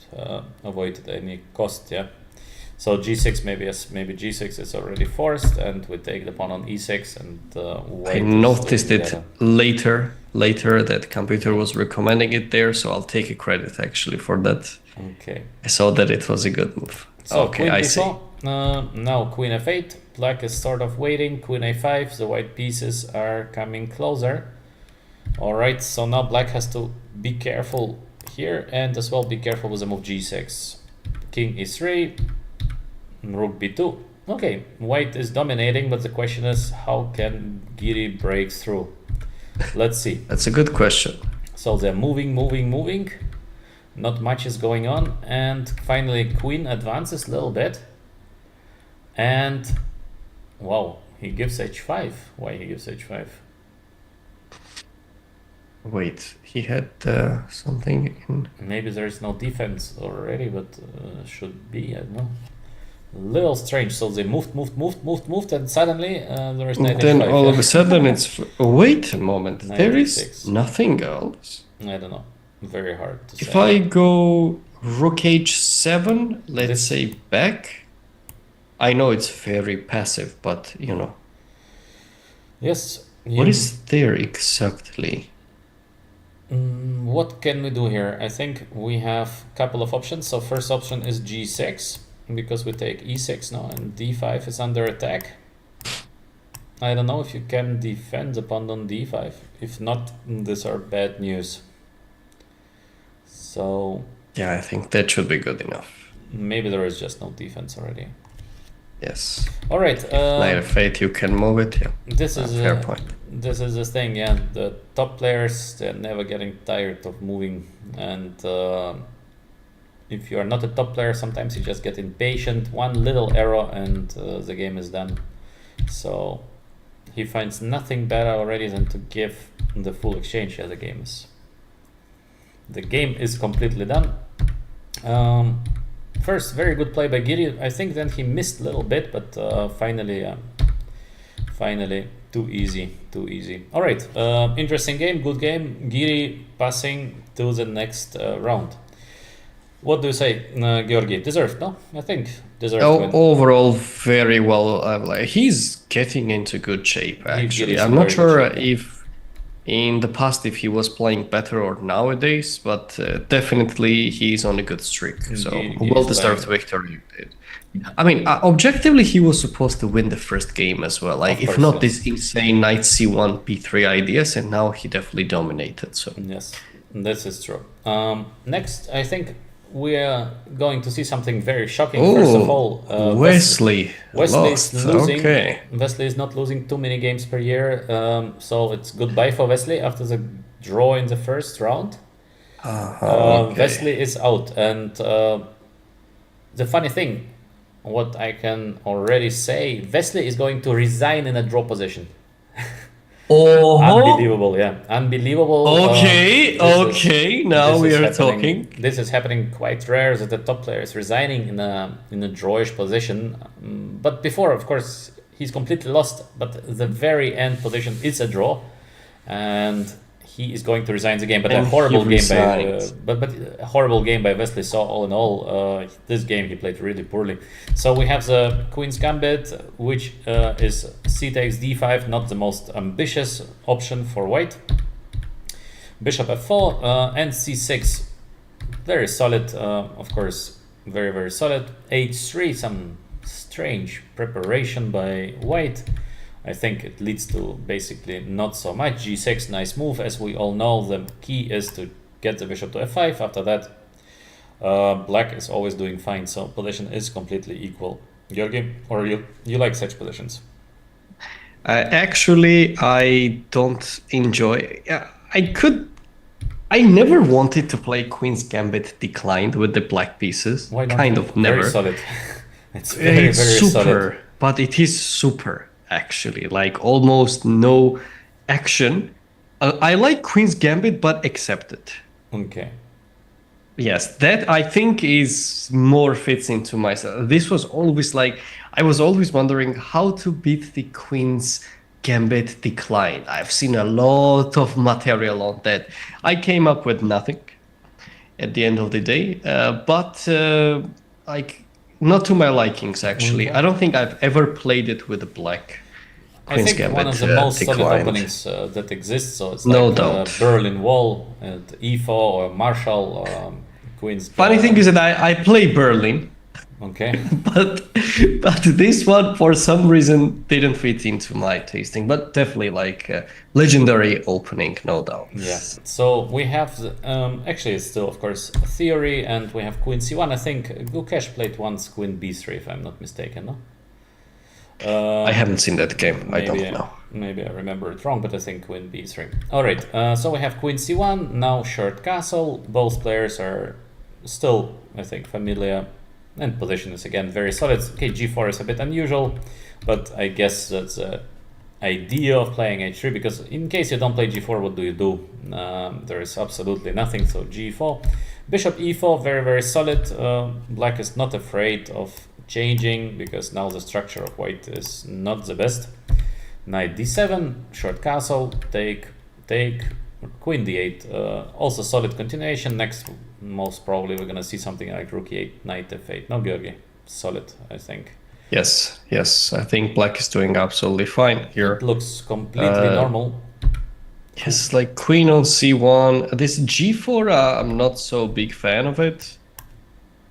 avoid at any cost. Yeah. So G6 maybe G6 is already forced, and we take the pawn on E6, and I noticed it later that computer was recommending it there, so I'll take a credit actually for that. Okay. I saw that it was a good move. So okay, Queen I B4, see. now Queen F8. Black is sort of waiting. Queen A5. The white pieces are coming closer. All right. So now Black has to be careful here, and as well be careful with the move G6. King E3. Rook B2. Okay, white is dominating, but the question is, how can Giri break through? Let's see. That's a good question. So they're moving. Not much is going on, and finally Queen advances a little bit. And wow, he gives H5. Why he gives H5? Wait, he had something in... Maybe there is no defense already, but should be, I don't know. Little strange. So they moved, and suddenly there is knight Then H5. all of a sudden it's... Wait a moment, Knight there H6. is nothing else. I don't know. Very hard to If say. I go rook h7, let's say back, I know it's very passive, but you know. Yes. What is there exactly? What can we do here? I think we have a couple of options. So first option is G6, because we take E6 now, and D5 is under attack. I don't know if you can defend the pawn on D5. If not, these are bad news. So Yeah, I think that should be good enough. maybe there is just no defense already. Yes. All right. Knight f8, you can move it. Yeah. This is fair point. This is the thing. Yeah, the top players, they're never getting tired of moving, and if you are not a top player, sometimes you just get impatient. One little error and the game is done. So he finds nothing better already than to give the full exchange. Yeah, the game is completely done. First, very good play by Giri. I think then he missed a little bit, but finally, too easy. All right, interesting game, good game. Giri passing to the next round. What do you say, Georgi? Deserved, no? I think deserved. win. Overall, very well. He's getting into good shape, actually. is I'm in not very sure good shape, if in the past if he was playing better or nowadays, but definitely he's on a good streak. So He well is deserved playing. victory. I mean, objectively, he was supposed to win the first game as well. Like, Of if course, not yes. this insane knight c1, p3 ideas, and now he definitely dominated. So Yes, this is true. Next, I think we are going to see something very shocking. First of all, Wesley Wesley lost. is losing. Okay. Wesley is not losing too many games per year, so it's goodbye for Wesley after the draw in the first round. Okay. Wesley is out, and the funny thing, what I can already say, Wesley is going to resign in a draw position. Oh, Unbelievable, yeah, unbelievable. okay, This is- okay. Now this we is are happening- talking. This is happening quite rare that the top player is resigning in a drawish position. But before, of course, he's completely lost. But the very end position is a draw, and he is going to resign the game. But And a he horrible game by resigned. but a horrible game by Wesley. So all in all, this game he played really poorly. So we have the Queen's Gambit, which is c takes d5, not the most ambitious option for white. Bishop f4 and c6, very solid, of course, very solid. h3, some strange preparation by white. I think it leads to basically not so much. g6, nice move. As we all know, the key is to get the bishop to f5. After that, black is always doing fine, so position is completely equal. Georgi, or you like such positions? Actually, I don't enjoy. I never wanted to play Queen's Gambit declined with the black pieces. Why not? Kind of never. Very solid. It's very It's very super, solid. but it is super actually. Like almost no action. I like Queen's Gambit, but accept it. Okay. Yes, that I think is more fits into myself. This was always like I was always wondering how to beat the queen's gambit decline. I've seen a lot of material on that. I came up with nothing at the end of the day, but like not to my likings actually. I don't think I've ever played it with a black I queen's think one gambit of the most solid declined. openings that exists. So it's No like doubt. Berlin Wall, and E4 or Marshall, Queen's. Funny thing is that I play Berlin. Okay. but this one for some reason didn't fit into my tasting, but definitely like a legendary opening, no doubt. Yeah. So we have actually it's still of course theory, and we have Queen C1. I think Gukesh played once Queen B3 if I'm not mistaken. No. I haven't seen that game. I don't know. Maybe I remember it wrong, but I think Queen B3. All right. So we have Queen C1 now. Short castle. Both players are still, I think, familiar. And position is again very solid. Okay, G4 is a bit unusual, but I guess that's the idea of playing H3, because in case you don't play G4, what do you do? There is absolutely nothing, so G4. Bishop E4, very, very solid. Black is not afraid of changing, because now the structure of white is not the best. Knight D7, short castle, take, Queen D8, also solid continuation. Next, most probably we're gonna see something like Rook E8, Knight F8. No, Georgi, solid, I think. Yes, I think black is doing absolutely fine here. It looks completely normal. Yes, like queen on C1. This G4, I'm not so big fan of it.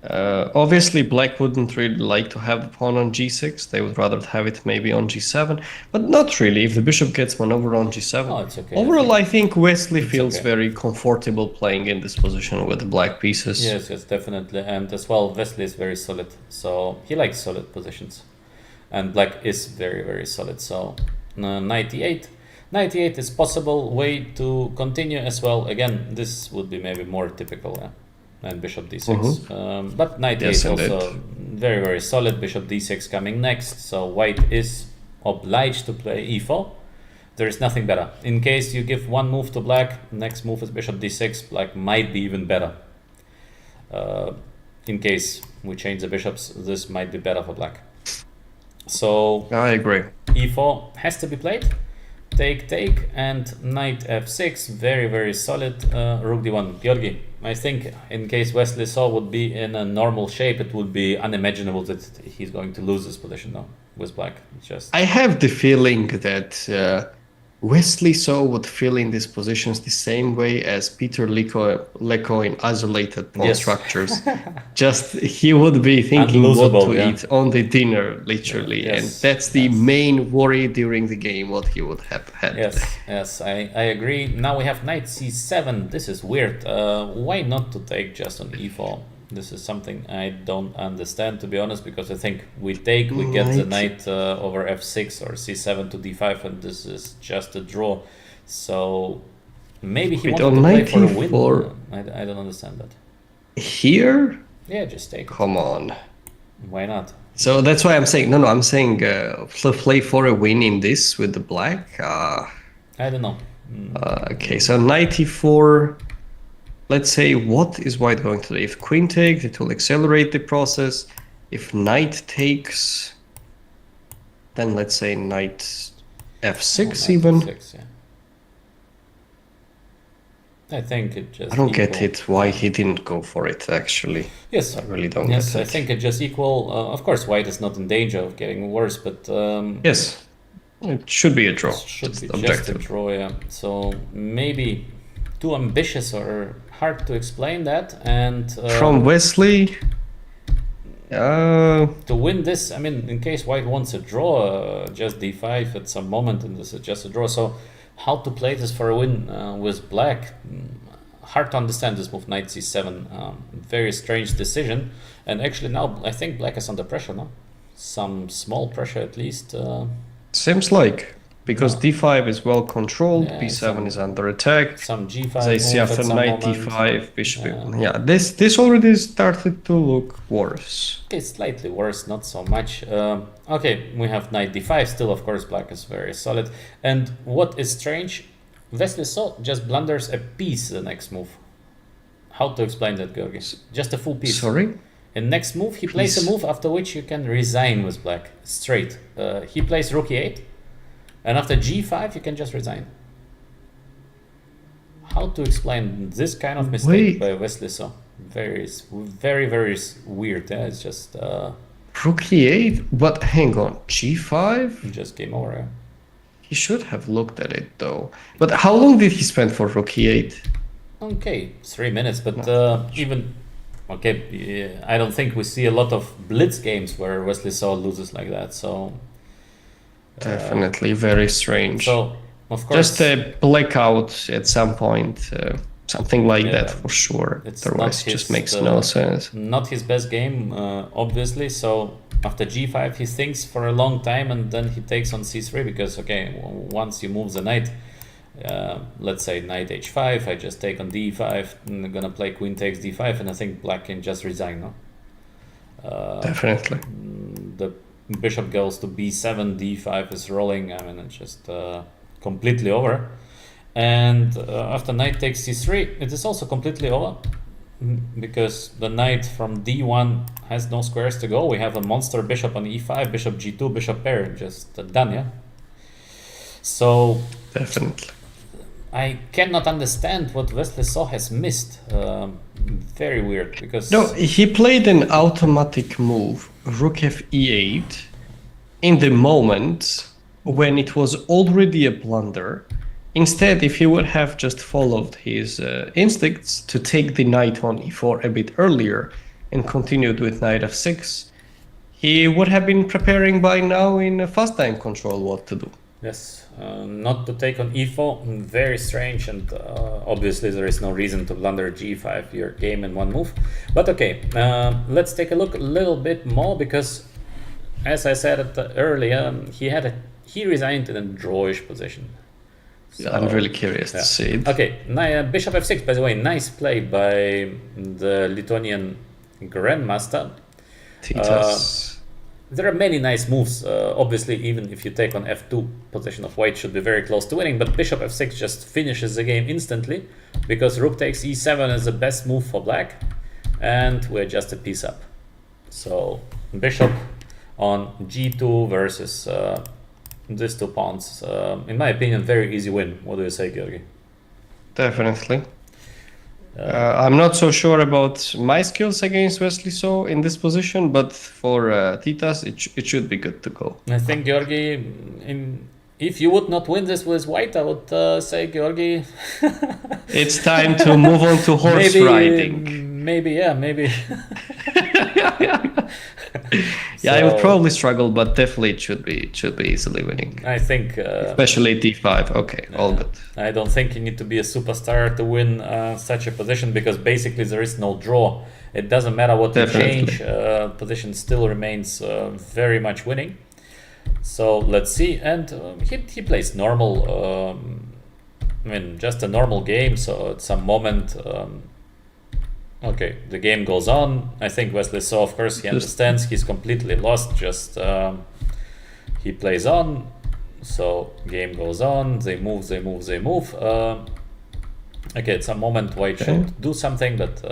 Obviously, black wouldn't really like to have the pawn on G6. They would rather have it maybe on G7, but not really. If the bishop gets maneuvered on G7. Oh, it's okay. Overall, I think Wesley feels okay. very comfortable playing in this position with the black pieces. Yes, definitely. And as well, Wesley is very solid. So he likes solid positions. And black is very, very solid. So Knight E8. Knight E8 is possible way to continue as well. Again, this would be maybe more typical. And Bishop D6. But Knight Yes, E8 also very, very solid. Bishop D6 coming next. So white is obliged to play E4. There is nothing better. In case you give one move to black, next move is Bishop D6. Black might be even better. In case we change the bishops, this might be better for black. So I agree. E4 has to be played. Take, and Knight F6, very, very solid. Rook D1. Georgi, I think in case Wesley Saw would be in a normal shape, it would be unimaginable that he's going to lose this position now with black. I have the feeling that Wesley Saw would fill in these positions the same way as Peter Leko in isolated pawn structures. Just he would be thinking what to eat on the dinner, literally. And that's the main worry during the game, what he would have had. Yes, I agree. Now we have Knight C7. This is weird. Why not to take just on E4? This is something I don't understand, to be honest, because I think we get the knight over F6 or C7 to D5, and this is just a draw. So maybe he wanted to play for a win. I don't understand that. Here? Yeah, just take it. Come on. Why not? So that's why I'm saying, I'm saying play for a win in this with the black. I don't know. Okay, so Knight E4. Let's say, what is white going to do? If queen takes, it will accelerate the process. If knight takes, then let's say knight F6 even. F6, yeah. I think it just. I don't get it why he didn't go for it, actually. Yes, I really don't get it. I think it's just equal. Of course, white is not in danger of getting worse, but. Yes, it should be a draw. It should be just a draw, yeah. So maybe too ambitious or hard to explain that, and from Wesley to win this, I mean, in case white wants a draw, just D5 at some moment, and this is just a draw. So how to play this for a win with black? Hard to understand this move, Knight C7. Very strange decision, and actually now I think black is under pressure now. Some small pressure at least. Seems like. Because D5 is well controlled, B7 is under attack. Some G5. As I see after Knight D5, Bishop. This already started to look worse. Okay, slightly worse, not so much. Okay, we have Knight D5. Still, of course, black is very solid. And what is strange, Wesley Saw just blunders a piece the next move. How to explain that, Georgi? Just a full piece. Sorry? In next move, he plays a Please. move after which you can resign with black straight. He plays rook e8, and after g5 you can just resign. How to explain this kind of mistake by Wesley So? Very, very, very weird. Yeah, it's just Rook e8? But hang on, g5? just game over. Yeah? He should have looked at it though. But how long did he spend for rook e8? Okay, 3 minutes, but even okay, yeah, I don't think we see a lot of blitz games where Wesley So loses like that. So Definitely very strange. so of course Just a blackout at some point, something like Yeah, that for sure. it's Otherwise, not it just his, makes no sense. not his best game, obviously. So after g5 he thinks for a long time and then he takes on c3 because okay, once you move the knight, let's say knight h5, I just take on d5 and I'm gonna play queen takes d5 and I think black can just resign, no? Definitely. The bishop goes to b7, d5 is rolling, I mean it's just completely over. And after knight takes c3 it is also completely over because the knight from d1 has no squares to go. We have a monster bishop on e5, bishop g2, bishop pair, just done, yeah? So Definitely. I cannot understand what Wesley So has missed. Very weird because No, he played an automatic move, rook fe8, in the moment when it was already a blunder. Instead, if he would have just followed his instincts to take the knight on e4 a bit earlier and continued with knight f6, he would have been preparing by now in fast time control what to do. yes, not to take on e4, very strange, and obviously there is no reason to blunder g5 your game in one move. But okay, let's take a look a little bit more because, as I said earlier, he resigned in a drawish position. So, I'm really curious to see it. okay, bishop f6. By the way, nice play by the Lithuanian grandmaster. Titas. There are many nice moves. Obviously, even if you take on f2, position of white should be very close to winning. But bishop f6 just finishes the game instantly because rook takes e7 is the best move for black, and we're just a piece up. So bishop on g2 versus these two pawns. In my opinion, very easy win. What do you say, Georgi? Definitely. I'm not so sure about my skills against Wesley So in this position, but for Titas, it should be good to go. I think, Georgi, if you would not win this with white, I would say, Georgi, It's time to move on to horse riding. Maybe. Yeah, I would So, probably struggle, but definitely it should be easily winning. I think Especially d5. Okay, all good. I don't think you need to be a superstar to win such a position because basically there is no draw. It doesn't matter what you Definitely. change, position still remains very much winning. So let's see. And he plays normal, I mean, just a normal game. So at some moment, okay, the game goes on. I think Wesley So, of course, he understands he's completely lost. Just he plays on. So game goes on. They move. Okay, at some moment white should do something, but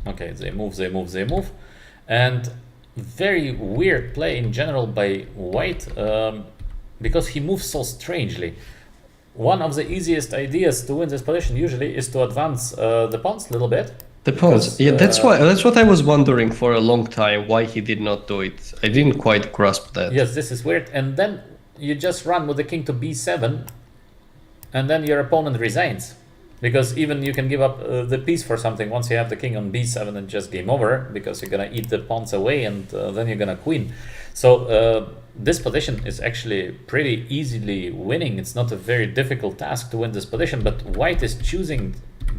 okay, they move, and very weird play in general by white because he moves so strangely. One of the easiest ideas to win this position usually is to advance the pawns a little bit. The pawns. Because, Yeah, that's what I was wondering for a long time, why he did not do it. I didn't quite grasp that. Yes, this is weird. And then you just run with the king to b7, and then your opponent resigns. Because even you can give up the piece for something once you have the king on b7 and just game over, because you're gonna eat the pawns away and then you're gonna queen. So this position is actually pretty easily winning. It's not a very difficult task to win this position, but white is choosing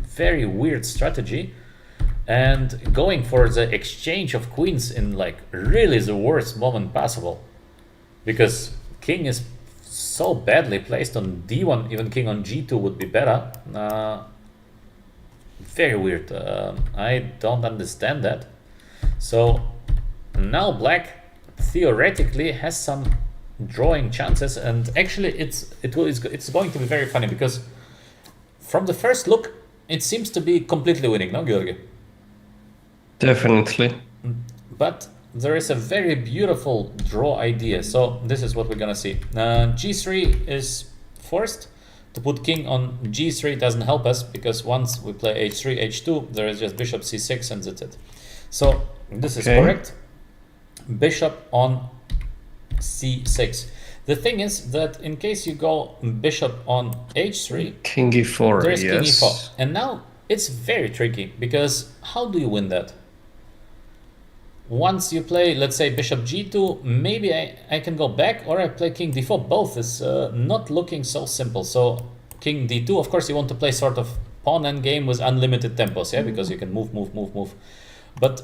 very weird strategy and going for the exchange of queens in like really the worst moment possible, because king is so badly placed on d1. Even king on g2 would be better. Very weird. I don't understand that. So now black theoretically has some drawing chances, and actually it's going to be very funny because from the first look it seems to be completely winning, no, Georgi? Definitely. But there is a very beautiful draw idea. So this is what we're gonna see. G3 is forced. To put king on G3 doesn't help us because once we play H3, H2, there is just bishop C6 and that's it. So this is correct. Bishop on C6. The thing is that in case you go bishop on H3, king E4, there's yes. king E4. And now it's very tricky because how do you win that? Once you play, let's say, bishop G2, maybe I can go back or I play king D4. Both is not looking so simple. So king D2, of course, you want to play sort of pawn endgame with unlimited tempos, yeah, because you can move. But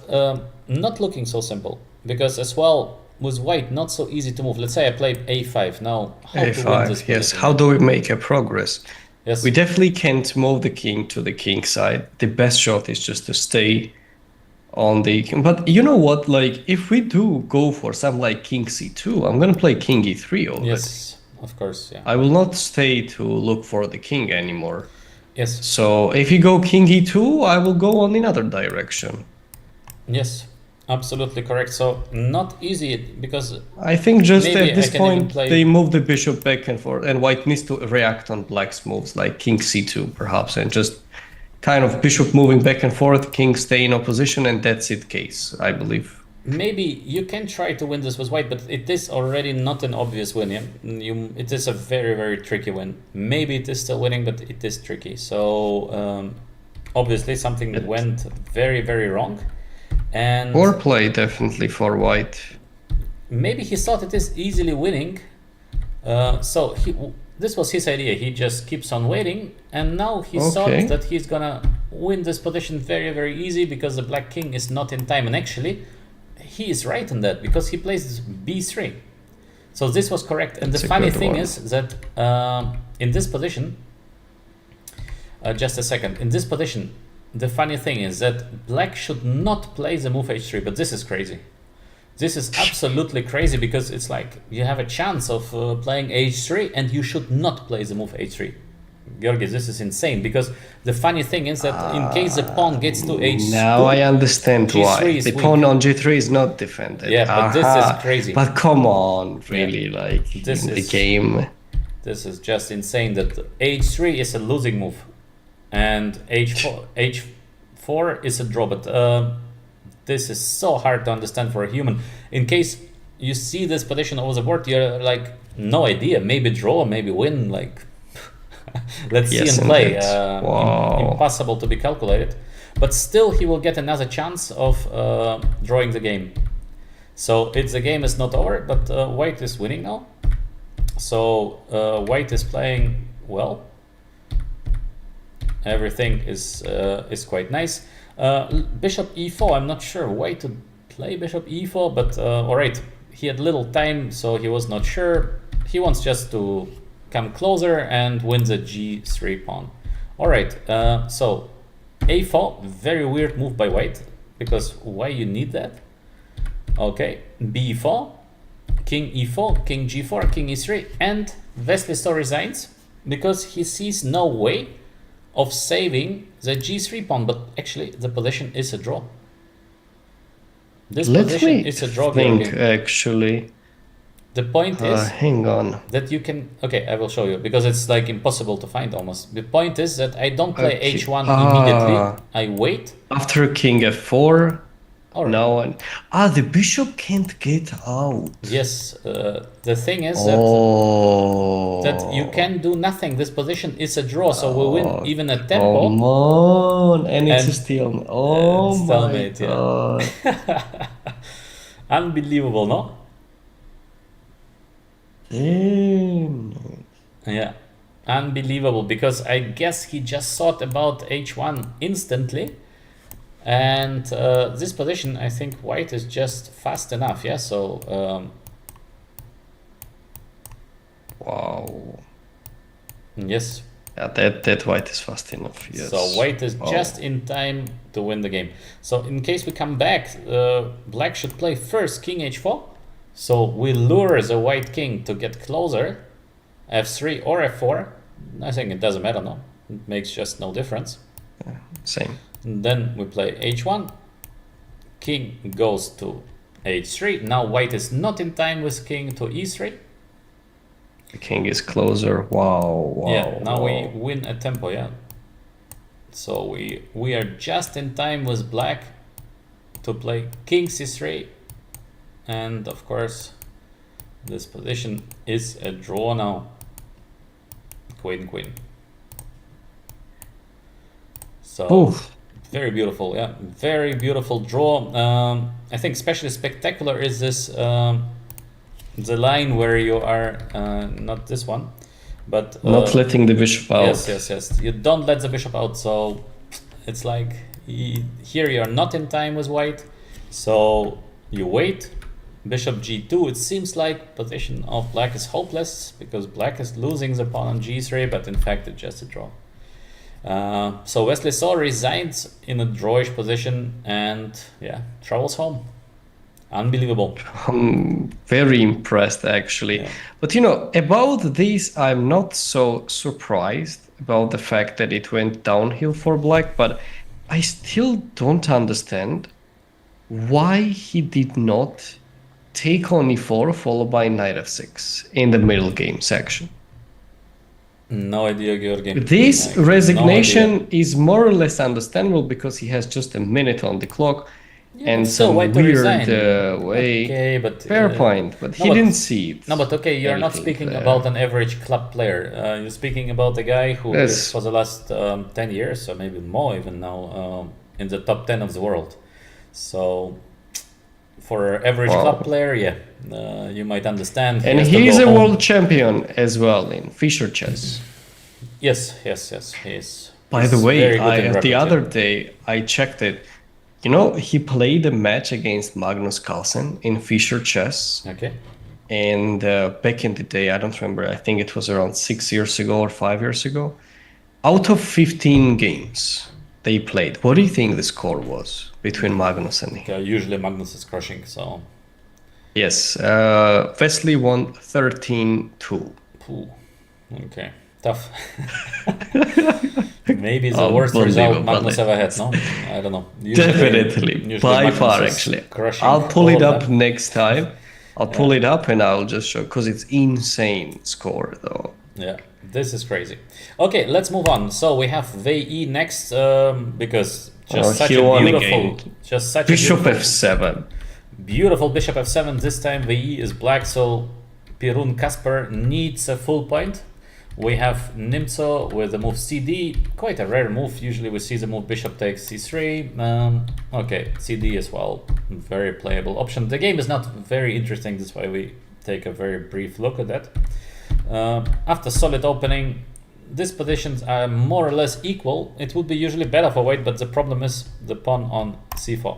not looking so simple because as well, with white, not so easy to move. Let's say I play A5 now. How A5, to win this yes. position? How do we make a progress? Yes. We definitely can't move the king to the king side. The best shot is just to stay on the king. But you know what? Like, if we do go for something like king C2, I'm gonna play king E3 already. Yes, of course, yeah. I will not stay to look for the king anymore. Yes. So if you go king E2, I will go on another direction. Yes, absolutely correct. So not easy because I think just maybe at this I can even point play- they move the bishop back and forth, and white needs to react on black's moves like king C2 perhaps, and just kind of bishop moving back and forth, king stay in opposition, and that's it case, I believe. maybe you can try to win this with white, but it is already not an obvious win. Yeah? It is a very, very tricky win. Maybe it is still winning, but it is tricky. So obviously something went very, very wrong. And Poor play definitely for white. maybe he thought it is easily winning. So this was his idea. He just keeps on waiting, and now he thought that he's gonna win this position very, very easy because the black king is not in time. And actually, he is right in that because he plays B3. So this was correct. And That's the a funny good thing one. is that in this position, just a second. In this position, the funny thing is that black should not play the move H3, but this is crazy. This is absolutely crazy because it's like you have a chance of playing H3 and you should not play the move H3. Georgi, this is insane because the funny thing is that in case the pawn gets to H2... Now I understand G3 why. is The weak. pawn on G3 is not defended. Yeah, but this is crazy. But come on, really, like This in the is- game. This is just insane that H3 is a losing move and H4 is a draw, but this is so hard to understand for a human. In case you see this position over the board, you're like, no idea, maybe draw, maybe win, like let's Yes, see and play. indeed. Wow. Impossible to be calculated, but still he will get another chance of drawing the game. So the game is not over, but white is winning now. So white is playing well. Everything is quite nice. Bishop e4, I'm not sure why to play bishop e4, but alright, he had little time, so he was not sure. He wants just to come closer and win the g3 pawn. Alright, so a4, very weird move by white, because why you need that? Okay, b4, king e4, king g4, king e3, and Wesley so resigns because he sees no way of saving the g3 pawn, but actually the position is a draw. This Let position me is a draw. think, Georgi. actually. The point is Hang on. that you can... Okay, I will show you, because it's like impossible to find almost. The point is that I don't play Okay. h1 immediately. Ah. I wait. After king f4, Or no one. The bishop can't get out. yes, the thing is that you can do nothing. This position is a draw, so we win even a tempo. Come on, and it's And- still. Oh my stalemate, yeah. god. Unbelievable, no? Damn. Yeah, unbelievable, because I guess he just thought about h1 instantly, and this position, I think white is just fast enough. Yeah, so Wow. yes, Yeah, that white is fast enough. Yes. so white is just in time to win the game. So in case we come back, black should play first king h4, so we lure the white king to get closer, f3 or f4. I think it doesn't matter, no, it makes just no difference. Same. Then we play h1. King goes to h3. Now white is not in time with king to e3. The king is closer. Wow, wow. Yeah, now we wow. win a tempo, yeah. So we are just in time with black to play king c3. And of course, this position is a draw now. Queen, queen. So Oof. very beautiful, yeah, very beautiful draw. I think especially spectacular is this the line where you are not this one, but Not letting the bishop out. yes. You don't let the bishop out, so it's like here you are not in time with white, so you wait. Bishop g2. It seems like position of black is hopeless because black is losing the pawn on g3, but in fact it's just a draw. So Wesley So resigns in a drawish position and yeah, travels home. Unbelievable. I'm very impressed actually. Yeah. But you know, about this, I'm not so surprised about the fact that it went downhill for black, but I still don't understand why he did not take on e4 followed by knight f6 in the middle game section. No idea, Georgi. This Like, resignation no idea. is more or less understandable because he has just a minute on the clock Yeah, and but still, some why to weird resign? way. Okay, but Fair point, but no, he but- didn't see it. No, but okay, you're not anything speaking there. about an average club player. You're speaking about a guy who Yes. is for the last 10 years, or maybe more even now, in the top 10 of the world. So, for an average Wow. club player, yeah, you might understand. And has to he's go a home. world champion as well in Fischer chess. Yes, he is. By He's the way, very good in the rapid, other yeah. day I checked it. You know, he played a match against Magnus Carlsen in Fischer chess. Okay. And back in the day, I don't remember, I think it was around 6 years ago or 5 years ago. Out of 15 games they played, what do you think the score was between Magnus and him? Usually Magnus is crushing, so Yes, Wesley won 13-2. phew. Okay, tough. Maybe the worst result Unbelievable, Magnus but ever had. No, I don't know. Definitely, by Magnus far is actually. crushing I'll pull all it of up them. next time. I'll pull it up and I'll just show, because it's insane score though. Yeah, this is crazy. Okay, let's move on. So we have VE next because just such he a won beautiful, again. just such Bishop a beautiful, f7. beautiful bishop f7. This time VE is black, so Pirun Kasper needs a full point. We have Nimzo with the move CD, quite a rare move. Usually we see the move bishop takes c3. Okay, CD as well, very playable option. The game is not very interesting, that's why we take a very brief look at that. After solid opening, these positions are more or less equal. It would be usually better for white, but the problem is the pawn on c4.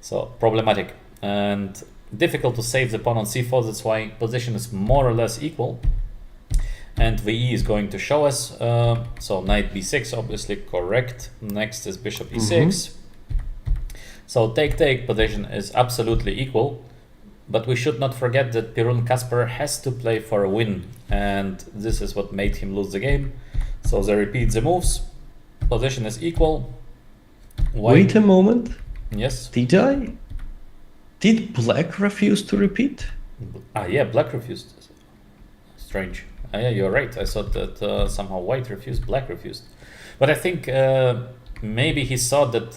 So problematic and difficult to save the pawn on c4, that's why position is more or less equal. And VE is going to show us, so knight b6 obviously correct, next is bishop e6. So take position is absolutely equal, but we should not forget that Pirun Kasper has to play for a win, and this is what made him lose the game. So they repeat the moves, position is equal. Wait a moment, Yes? did black refuse to repeat? Yeah, black refused. Strange. Yeah, you're right. I thought that somehow white refused, black refused. But I think maybe he saw that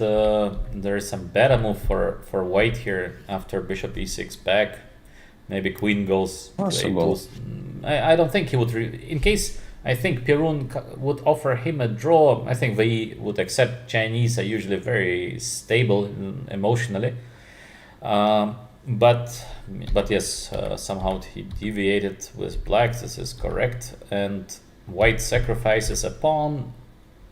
there is some better move for white here after bishop e6 back. Maybe queen goes. Possible. I don't think he would. In case I think Pirun would offer him a draw, I think VE would accept. Chinese are usually very stable emotionally. But yes, somehow he deviated with black. This is correct, and white sacrifices a pawn.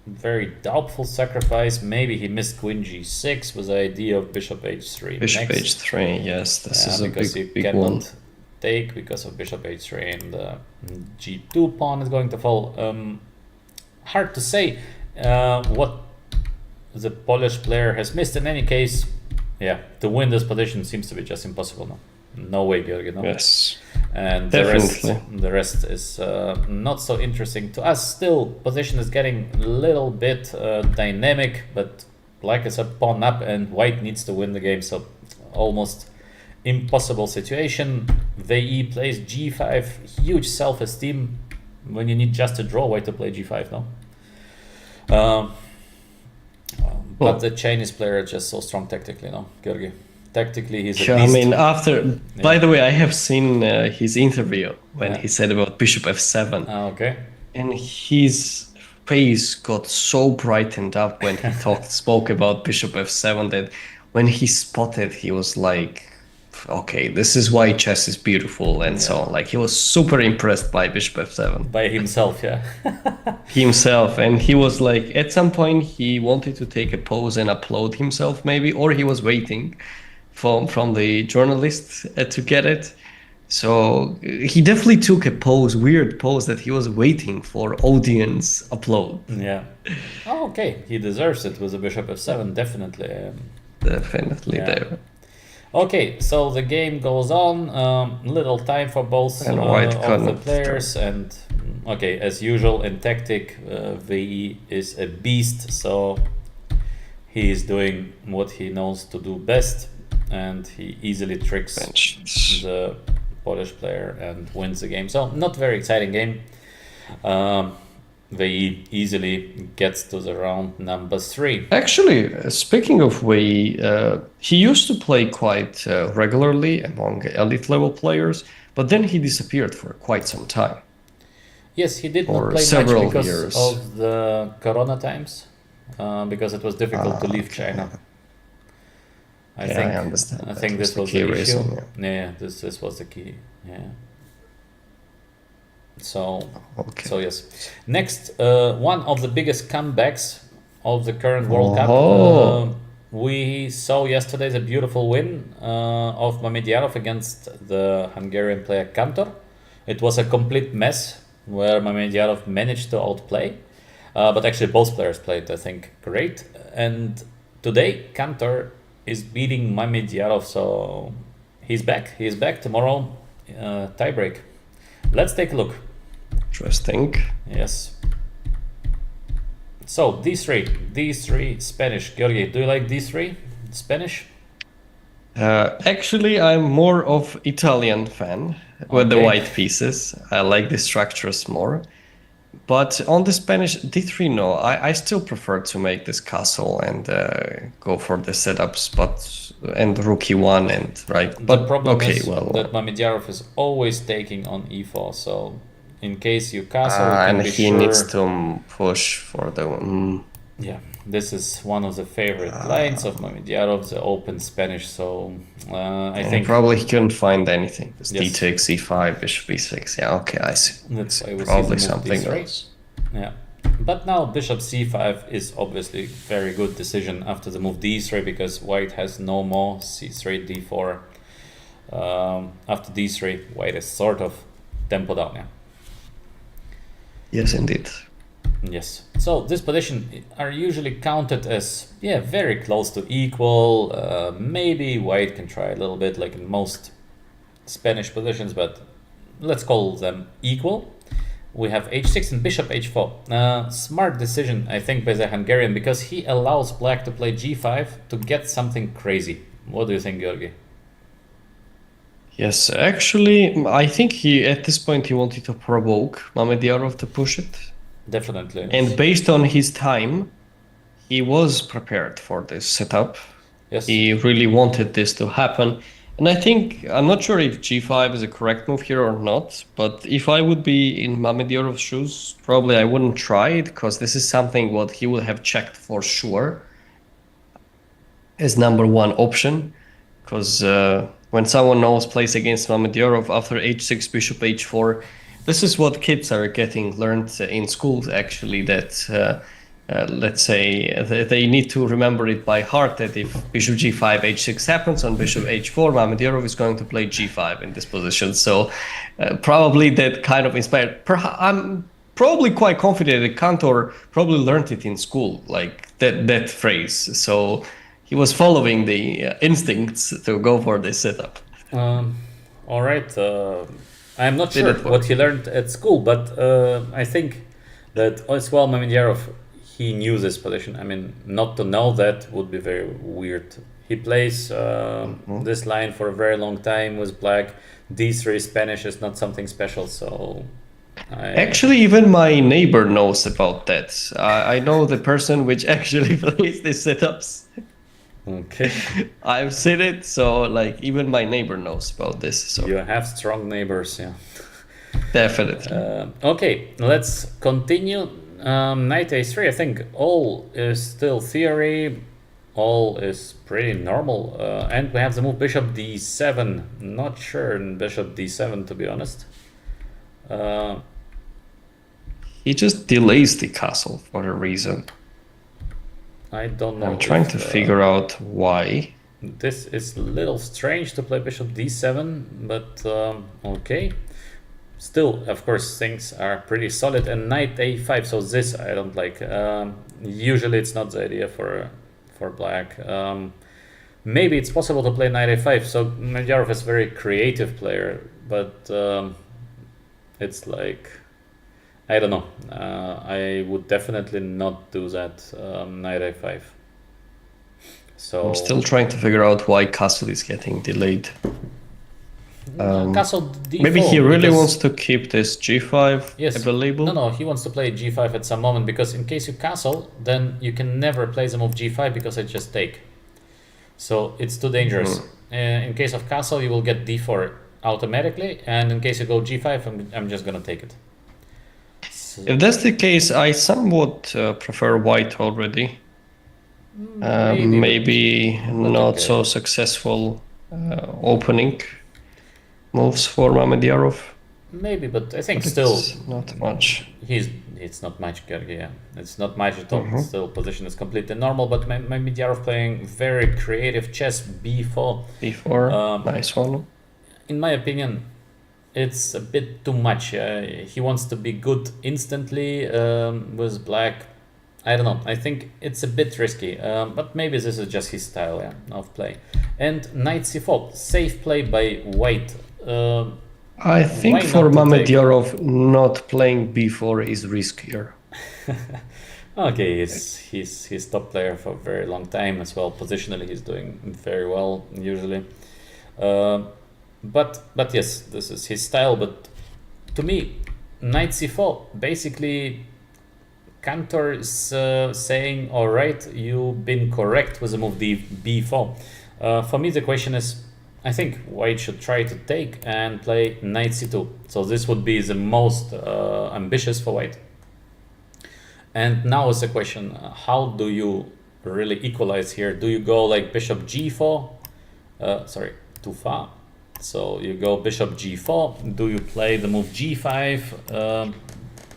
Very doubtful sacrifice. Maybe he missed queen g6 with the idea of bishop h3. Bishop next. h3, yes, this is a Because big you big cannot one. take because of bishop h3, and g2 pawn is going to fall. Hard to say what the Polish player has missed. In any case, yeah, to win this position seems to be just impossible now. No way, Georgi, no. Yes, And definitely. the rest is not so interesting to us. Still, position is getting a little bit dynamic, but like I said, pawn up and white needs to win the game, so almost impossible situation. VE plays g5, huge self-esteem when you need just to draw. White to play g5 now. But the Chinese player is just so strong tactically, no, Georgi. Tactically, he's a Yeah, I beast. mean, by the way, I have seen his interview when Yeah. he said about bishop f7, Okay. and his face got so brightened up when he spoke about bishop f7 that when he spotted, he was like, okay, this is why chess is beautiful and so on. Like he was super impressed by bishop f7 By himself, yeah. himself, and he was like, at some point he wanted to take a pose and upload himself maybe, or he was waiting from the journalist to get it. So he definitely took a pose, weird pose, that he was waiting for audience upload. Yeah. Oh, okay. He deserves it with a bishop f7, definitely. Definitely Yeah. there. Okay, so the game goes on. Little time for both And white of the cannot players, and okay, as usual in tactic, VE is a beast, so he is doing what he knows to do best, and he easily tricks Bench. the Polish player and wins the game. So not very exciting game. VE easily gets to the round number 3. Actually, speaking of Wei, he used to play quite regularly among elite level players, but then he disappeared for quite some time. Yes, he did For not play much several because years. of the Corona times, because it was difficult to leave okay. China. I Yeah, think I understand. I That think was this the was key the issue. reason, Yeah, this was the key. Yeah. So Okay. yes. Next, one of the biggest comebacks of the current World Cup. Oh. We saw yesterday the beautiful win of Mamedyarov against the Hungarian player Kantor. It was a complete mess where Mamedyarov managed to outplay, but actually both players played, I think, great. And today, Kantor is beating Mamedyarov, so he's back. He's back tomorrow, tiebreak. Let's take a look. Interesting. Yes. So D3 Spanish. Georgi, do you like D3 Spanish? Actually, I'm more of Italian fan with the Okay. white pieces. I like the structures more. But on the Spanish D3, no, I still prefer to make this castle and go for the setups, and rook e1 and right. But The problem okay, is well, that Mamedyarov is always taking on e4, so in case you castle, you can and be he sure. needs to push for the. Yeah, this is one of the favorite lines of Mamedyarov, the open Spanish. So I And think probably he couldn't find anything. This Yes. d takes e5, bishop e6. Yeah, okay, I see. that's why we see the Probably move something D3. else. Yeah, but now bishop c5 is obviously very good decision after the move d3 because white has no more c3 d4. After d3, white is sort of tempo down. Yeah. Yes, indeed. Yes. So this position are usually counted as very close to equal. Maybe white can try a little bit like in most Spanish positions, but let's call them equal. We have h6 and bishop h4. Smart decision, I think, by the Hungarian because he allows black to play g5 to get something crazy. What do you think, Georgi? Yes, actually, I think at this point he wanted to provoke Mamedyarov to push it. Definitely. And based on his time, he was prepared for this setup. Yes. He really wanted this to happen. And I think, I'm not sure if g5 is a correct move here or not, but if I would be in Mamedyarov's shoes, probably I wouldn't try it, because this is something what he would have checked for sure as number one option. Because when someone knows plays against Mamedyarov after h6, bishop h4, this is what kids are getting learned in schools, actually, that let's say they need to remember it by heart, that if bishop g5, h6 happens on bishop h4, Mamedyarov is going to play g5 in this position. So probably that kind of inspired. I'm probably quite confident that Kantor probably learned it in school, like that phrase. So he was following the instincts to go for this setup. All right. I'm not Did sure it work? what he learned at school, but I think that as well, Mamedyarov, he knew this position. I mean, not to know that would be very weird. He plays this line for a very long time with black. D3 Spanish is not something special, so Actually, even my neighbor knows about that. I know the person which actually plays these setups. okay. I've seen it, so like even my neighbor knows about this. So You have strong neighbors, yeah. definitely. Okay, let's continue. Knight a3, I think all is still theory, all is pretty normal. And we have the move bishop d7. Not sure in bishop d7, to be honest. He just delays the castle for a reason. I don't know. I'm trying if, to figure out why. This is a little strange to play bishop d7, but okay. Still, of course, things are pretty solid. And knight a5, so this I don't like. Usually it's not the idea for black. Maybe it's possible to play knight a5, so Mamedyarov is a very creative player, but it's like, I don't know. I would definitely not do that, knight a5. So I'm still trying to figure out why castle is getting delayed. castle d4. Maybe he really because- wants to keep this g5 Yes. available. No, he wants to play g5 at some moment, because in case you castle, then you can never play the move g5 because I just take. So it's too dangerous. In case of castle, you will get d4 automatically, and in case you go g5, I'm just gonna take it. So, If that's the case, I somewhat prefer white already. Maybe not okay. so successful opening moves for Mamedyarov. maybe, but I think But still it's not much. it's not much, Georgi, yeah. It's not much at all. Still, position is completely normal, but Mamedyarov playing very creative chess, b4. b4, nice one. In my opinion, it's a bit too much. He wants to be good instantly with black. I don't know. I think it's a bit risky, but maybe this is just his style, yeah, of play. And knight c4, safe play by white. I think Why for not to take- Mamedyarov, not playing b4 is riskier. Okay, he's top player for a very long time as well. Positionally, he's doing very well usually. But yes, this is his style. But to me, knight c4 basically Cantor is saying, all right, you've been correct with the move b4. For me, the question is, I think white should try to take and play knight c2. So this would be the most ambitious for white. And now is the question, how do you really equalize here? Do you go like bishop g4? Sorry, too far. So you go bishop g4. Do you play the move g5?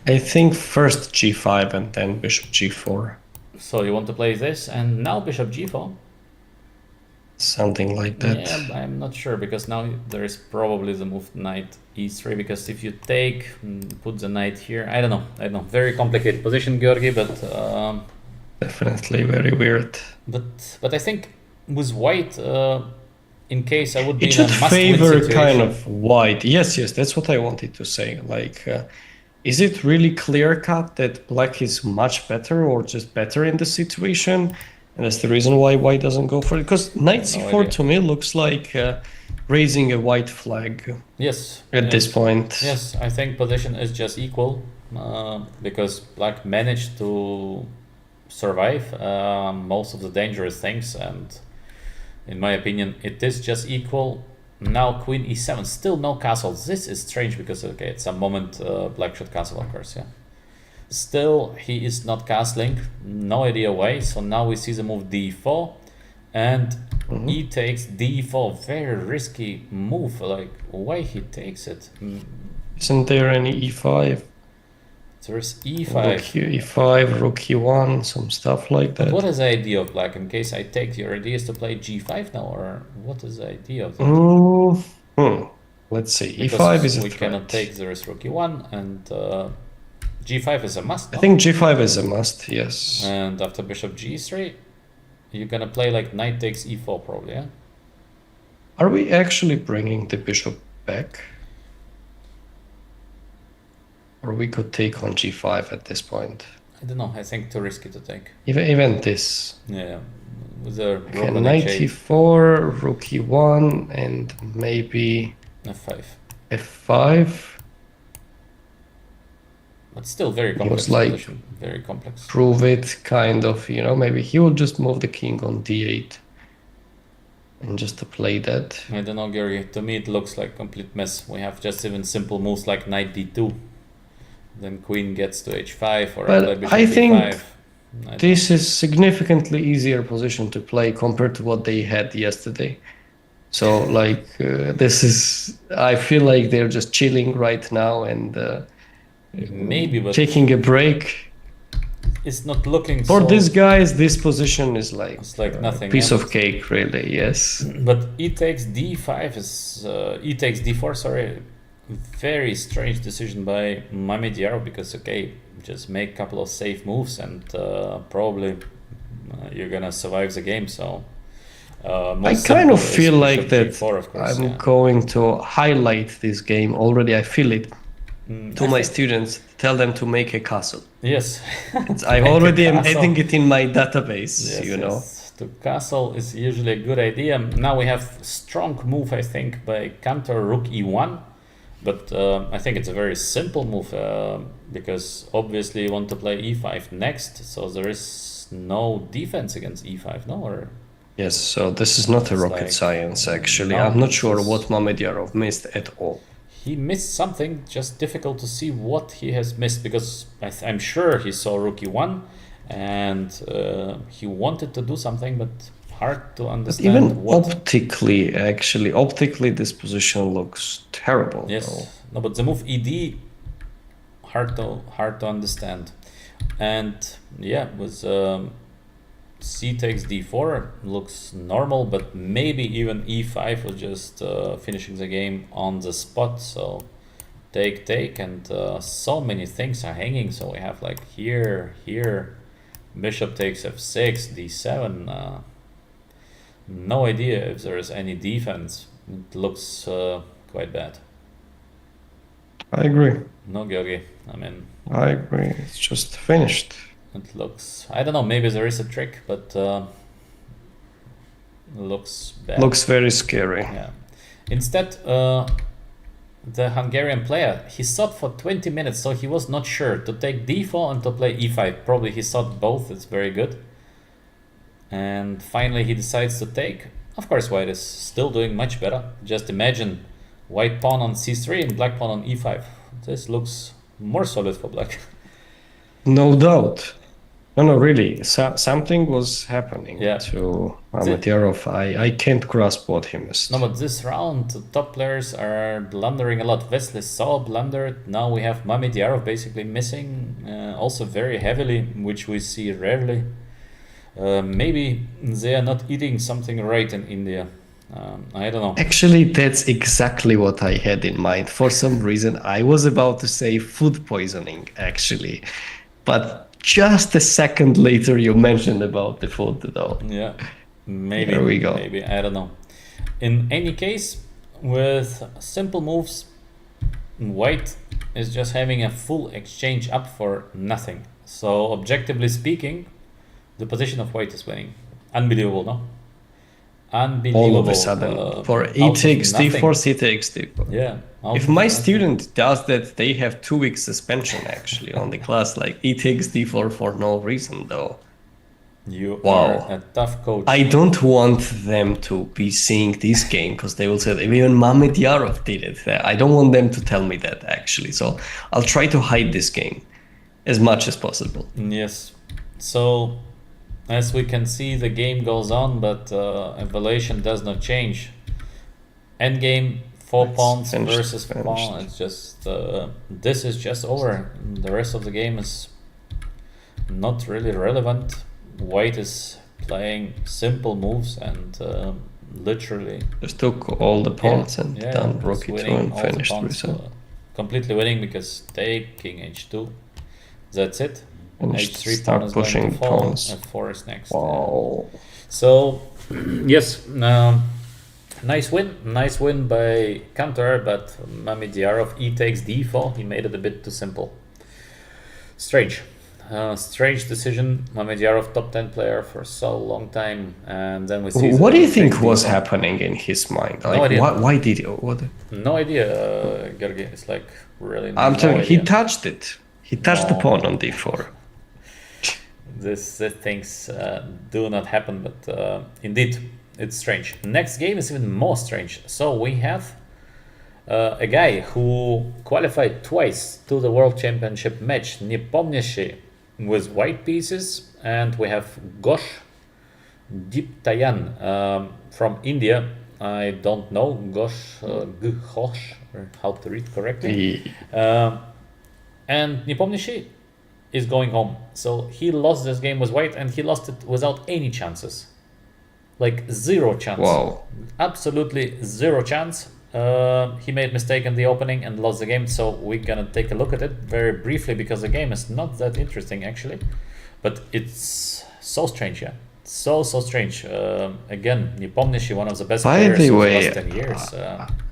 I think first g5 and then bishop g4. So you want to play this and now bishop g4? Something like that. Yeah, I'm not sure, because now there is probably the move knight e3, because if you take, put the knight here, I don't know. Very complicated position, Georgi, but Definitely very weird. but I think with white, in case I would be It in a should must-win favor situation. kind of white. Yes, that's what I wanted to say. Like, is it really clear cut that black is much better or just better in the situation? And that's the reason why white doesn't go for it. Because knight c4 idea. to me looks like raising a white flag Yes. at yes. this point. Yes, I think position is just equal, because black managed to survive most of the dangerous things, and in my opinion, it is just equal. Now queen e7, still no castle. This is strange, because okay, at some moment black should castle, of course, yeah. Still, he is not castling, no idea why. So now we see the move d4, and he takes d4. Very risky move. Like, why he takes it? Isn't there any e5? There is Rook e5. e5, rook e1, some stuff like that. What is the idea of black? In case I take, your idea is to play g5 now, or what is the idea of that? Let's see. Because e5 is a we threat. cannot take, there is rook e1, and g5 is a must. I no? think g5 is a must, yes. And after bishop g3, you're gonna play like knight takes e4 probably, yeah? Are we actually bringing the bishop back. Or we could take on g5 at this point. I don't know. I think too risky to take. Even this. Yeah, with a Okay, rook on knight h8, e4, rook e1, and maybe f5. f5. But still very complex like- position. Very complex. Prove it, kind of, maybe he will just move the king on d8. And just to play that. I don't know, Georgi. To me, it looks like complete mess. We have just even simple moves like knight d2. Then queen gets to h5 or But bishop I think d5. This is significantly easier position to play compared to what they had yesterday. So this is, I feel like they're just chilling right now and Maybe, but taking a break. it's not looking For so... these guys, this position is like, It's like nothing, piece yeah, of cake, really, yes. But e takes d5 is... e takes d4, sorry. Very strange decision by Mamedyarov because, okay, just make a couple of safe moves and probably you're gonna survive the game, so... I kind of feel like that G4, of course, I'm yeah. going to highlight this game already. I feel it to I my think- students, tell them to make a castle. Yes. I Make a already am castle. adding it in my database, Yes, you know. yes. To castle is usually a good idea. Now we have strong move, I think, by counter rook e1, but I think it's a very simple move because obviously you want to play e5 next, so there is no defense against e5, no? Or Yes, so this is not a It's rocket like- science, actually. No, I'm not this sure is- what Mamedyarov missed at all. he missed something, just difficult to see what he has missed because I'm sure he saw rook e1 and he wanted to do something, but hard to But understand even what. optically, this position looks terrible. Yes, though. no, but the move ed hard to understand, and yeah, with c takes d4 looks normal, but maybe even e5 was just finishing the game on the spot. So take, and so many things are hanging. So we have like here, bishop takes f6, d7. No idea if there is any defense. It looks quite bad. I agree. No, Georgi. I mean, I agree. It's just finished. it looks... I don't know, maybe there is a trick, but looks bad. Looks very scary. Yeah. Instead, the Hungarian player, he thought for 20 minutes, so he was not sure to take d4 and to play e5. Probably he thought both, it's very good. And finally he decides to take. Of course, white is still doing much better. Just imagine white pawn on c3 and black pawn on e5. This looks more solid for black. No doubt. No, really. Something was happening Yeah. to Mamedyarov. I can't grasp what he missed. No, but this round, the top players are blundering a lot. Vesely saw blundered. Now we have Mamedyarov basically missing, also very heavily, which we see rarely. Maybe they are not eating something right in India. I don't know. Actually, that's exactly what I had in mind. For some reason, I was about to say food poisoning, actually. But just a second later, you mentioned about the food, though. Yeah, maybe. There we go. Maybe, I don't know. In any case, with simple moves, white is just having a full exchange up for nothing. So objectively speaking, the position of white is winning. Unbelievable, no? Unbelievable. All of a sudden, for out e of takes nothing. d4, c takes d4. Yeah. out If of my nothing. student does that, they have 2 weeks suspension actually on the class, like e takes d4 for no reason, though. You Wow. are a tough coach. I don't want them to be seeing this game because they will say that even Mamedyarov did it. I don't want them to tell me that actually. So I'll try to hide this game as much as possible. Yes. So, as we can see, the game goes on, but evaluation does not change. Endgame, 4 It's pawns finished, versus pawn. finished. It's just this is just over. The rest of the game is not really relevant. White is playing simple moves and literally Just took all the pawns and done just rook e2 winning and all the finished pawns, result. completely winning because take king h2. That's it. Finished, h3 pawn start is going to pushing fall. pawns. f4 is next. Wow. So yes, Nice win by Kantar, but Mamedyarov E takes d4. He made it a bit too simple. Strange. Strange decision. Mamedyarov, top 10 player for so long time, and then we see. What do you think takes was d4. happening in his mind? No Like, idea. why did he? What? No idea, Georgi. It's like really. I'm no telling you, he idea. touched it. He touched the No. pawn on d4. These things do not happen, but indeed, it's strange. Next game is even more strange. So we have a guy who qualified twice to the World Championship match, Nepomniachtchi, with white pieces, and we have Ghosh Diptayan from India. I don't know Ghosh, Ghosh, or how to read correctly. He- And Nepomniachtchi is going home. So he lost this game with white, and he lost it without any chances. Like zero chance. Wow. Absolutely zero chance. He made mistake in the opening and lost the game. So we're gonna take a look at it very briefly because the game is not that interesting actually, but it's so strange. Yeah, so strange. Again, Nepomniachtchi, one of the best By players the of the way, last 10 years.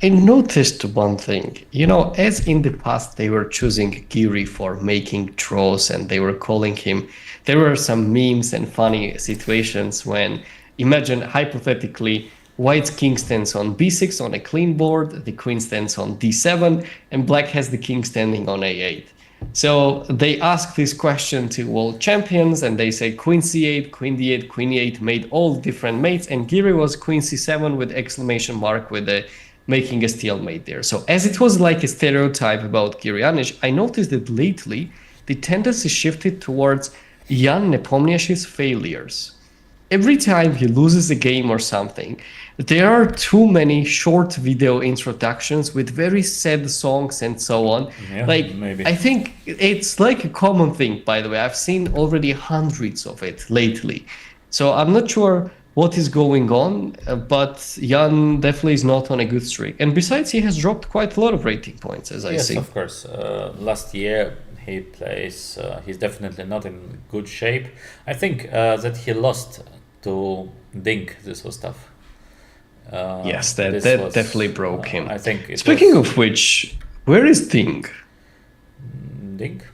I noticed one thing. You know, as in the past they were choosing Giri for making draws and they were calling him. There were some memes and funny situations when, imagine hypothetically, White's king stands on b6 on a clean board, the queen stands on d7, and black has the king standing on a8. So they ask this question to world champions and they say queen c8, queen d8, queen e8 made all different mates, and Giri was queen c7 with exclamation mark with a making a stalemate there. So as it was like a stereotype about Girianish, I noticed that lately the tendency shifted towards Jan Nepomniachtchi's failures. Every time he loses a game or something, there are too many short video introductions with very sad songs and so on. Yeah, Like, maybe. I think it's like a common thing, by the way. I've seen already hundreds of it lately. So I'm not sure what is going on, but Jan definitely is not on a good streak. And besides, he has dropped quite a lot of rating points, as I Yes, see. of course. Last year he plays. He's definitely not in good shape. I think that he lost to Dink. This was tough. Yes, that This was, definitely broke him. I think. Speaking of which, where is Ding? Dink,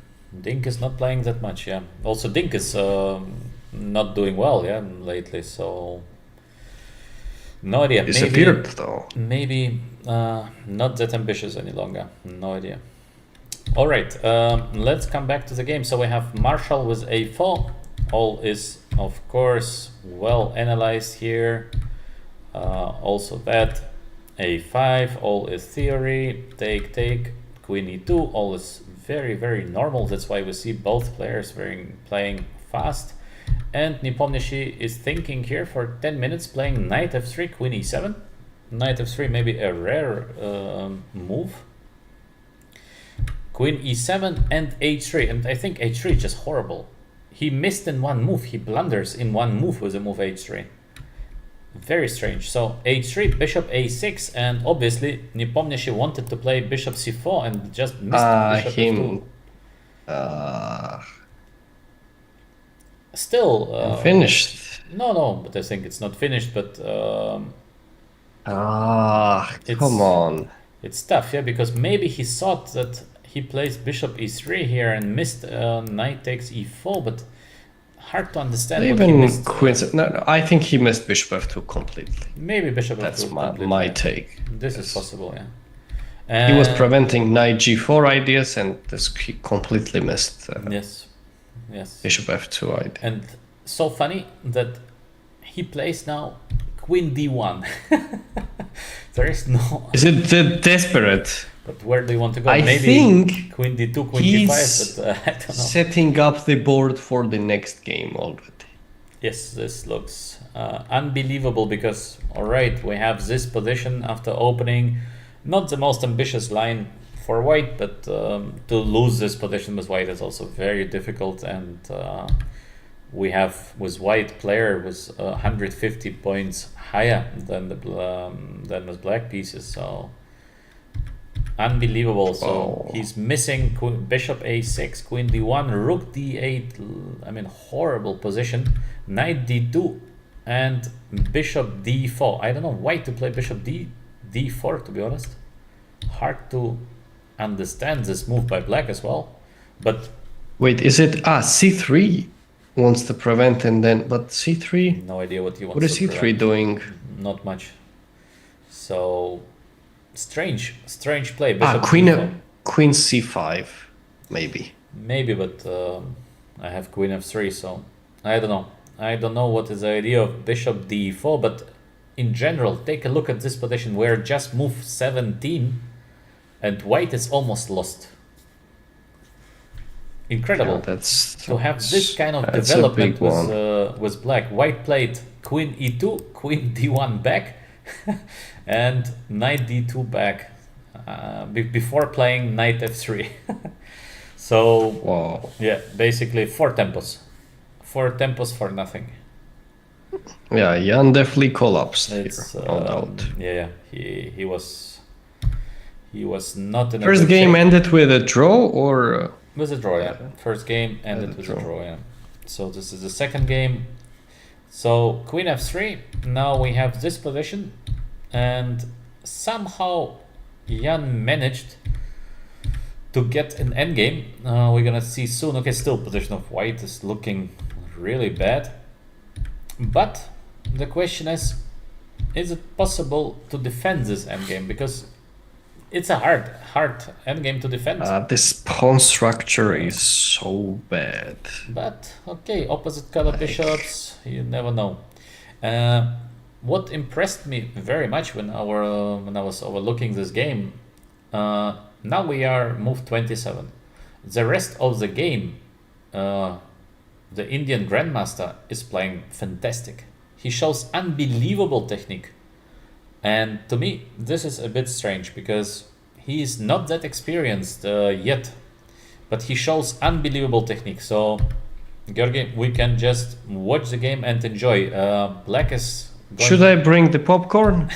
Dink is not playing that much. Yeah. Also, Dink is not doing well. Yeah, lately. So no idea. Disappeared though. Maybe not that ambitious any longer. No idea. All right, let's come back to the game. So we have Marshall with a4. All is, of course, well analyzed here. Also that a5. All is theory. Take. Queen e2. All is very normal. That's why we see both players playing fast. And Nepomniachtchi is thinking here for 10 minutes, playing knight f3, queen e7. Knight f3, maybe a rare move. Queen e7 and h3, and I think h3 is just horrible. He missed in one move, he blunders in one move with the move h3. Very strange. So h3, bishop a6, and obviously Nepomniachtchi wanted to play bishop c4 and just missed bishop Him. f2. Still Finished. No, but I think it's not finished, but It's- Come on. it's tough, yeah, because maybe he thought that he plays bishop e3 here and missed knight takes e4, but hard to understand what he Even missed. Queen. No, I think he missed bishop f2 completely. Maybe bishop That's f2 my completely. take. This is Yes. possible, yeah. He was And- preventing knight g4 ideas, and he completely missed Yes. bishop f2 idea. And so funny that he plays now queen d1. There is no. Is it that desperate? But where do you want to go? I Maybe think queen d2, queen he's d5, but I don't know. setting up the board for the next game already. Yes, this looks unbelievable because, all right, we have this position after opening. Not the most ambitious line for white, but to lose this position with white is also very difficult. And we have with white player was 150 points higher than than with black pieces. So unbelievable. So Oh. he's missing bishop a6, queen d1, rook d8. I mean, horrible position. Knight d2. and bishop d4. I don't know why to play bishop d4, to be honest. Hard to understand this move by black as well. But Wait, is it c3 wants to prevent, and then but c3? no idea what he wants What is to c3 prevent. doing? Not much. So strange play. Bishop Queen d4. queen c5, maybe. Maybe, but I have queen f3, so I don't know. I don't know what is the idea of bishop d4, but in general, take a look at this position where just move 17 and white is almost lost. Incredible. Yeah, that's to have this kind of that's a development big one. with black. White played queen e2, queen d1 back, and knight d2 back before playing knight f3. So Wow. yeah, basically 4 tempos. 4 tempos for nothing. Yeah, Jan definitely collapsed It's here, no doubt. yeah, he was not in a First good game shape. ended with a draw, or Was a draw, yeah. First game ended with a draw, yeah. So this is the second game. So queen f3. Now we have this position, and somehow Jan managed to get an endgame. We're gonna see soon. Okay, still position of white is looking really bad. But the question is it possible to defend this endgame? Because it's a hard endgame to defend. this pawn structure is so bad. But okay, opposite color bishops, you never know. What impressed me very much when I was overlooking this game, now we are move 27. The rest of the game, the Indian Grandmaster is playing fantastic. He shows unbelievable technique. And to me, this is a bit strange because he is not that experienced yet, but he shows unbelievable technique. So, Georgi, we can just watch the game and enjoy. Black is going Should I bring the popcorn?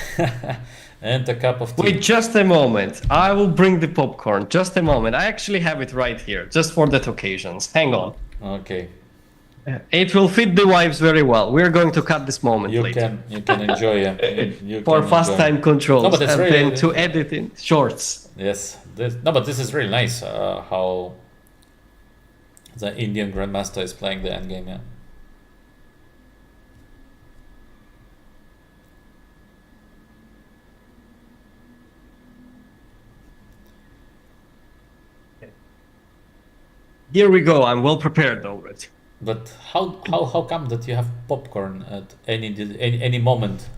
and a cup of tea. Wait, just a moment. I will bring the popcorn. Just a moment. I actually have it right here, just for that occasions. Hang on. Okay, It will fit the wives very well. We're going to cut this moment you later. can enjoy. You For can fast enjoy. time controls, No, but it's and really- then to edit in shorts. Yes, but this is really nice. How the Indian Grandmaster is playing the endgame. Yeah. Here we go. I'm well prepared already. But how come that you have popcorn at any moment?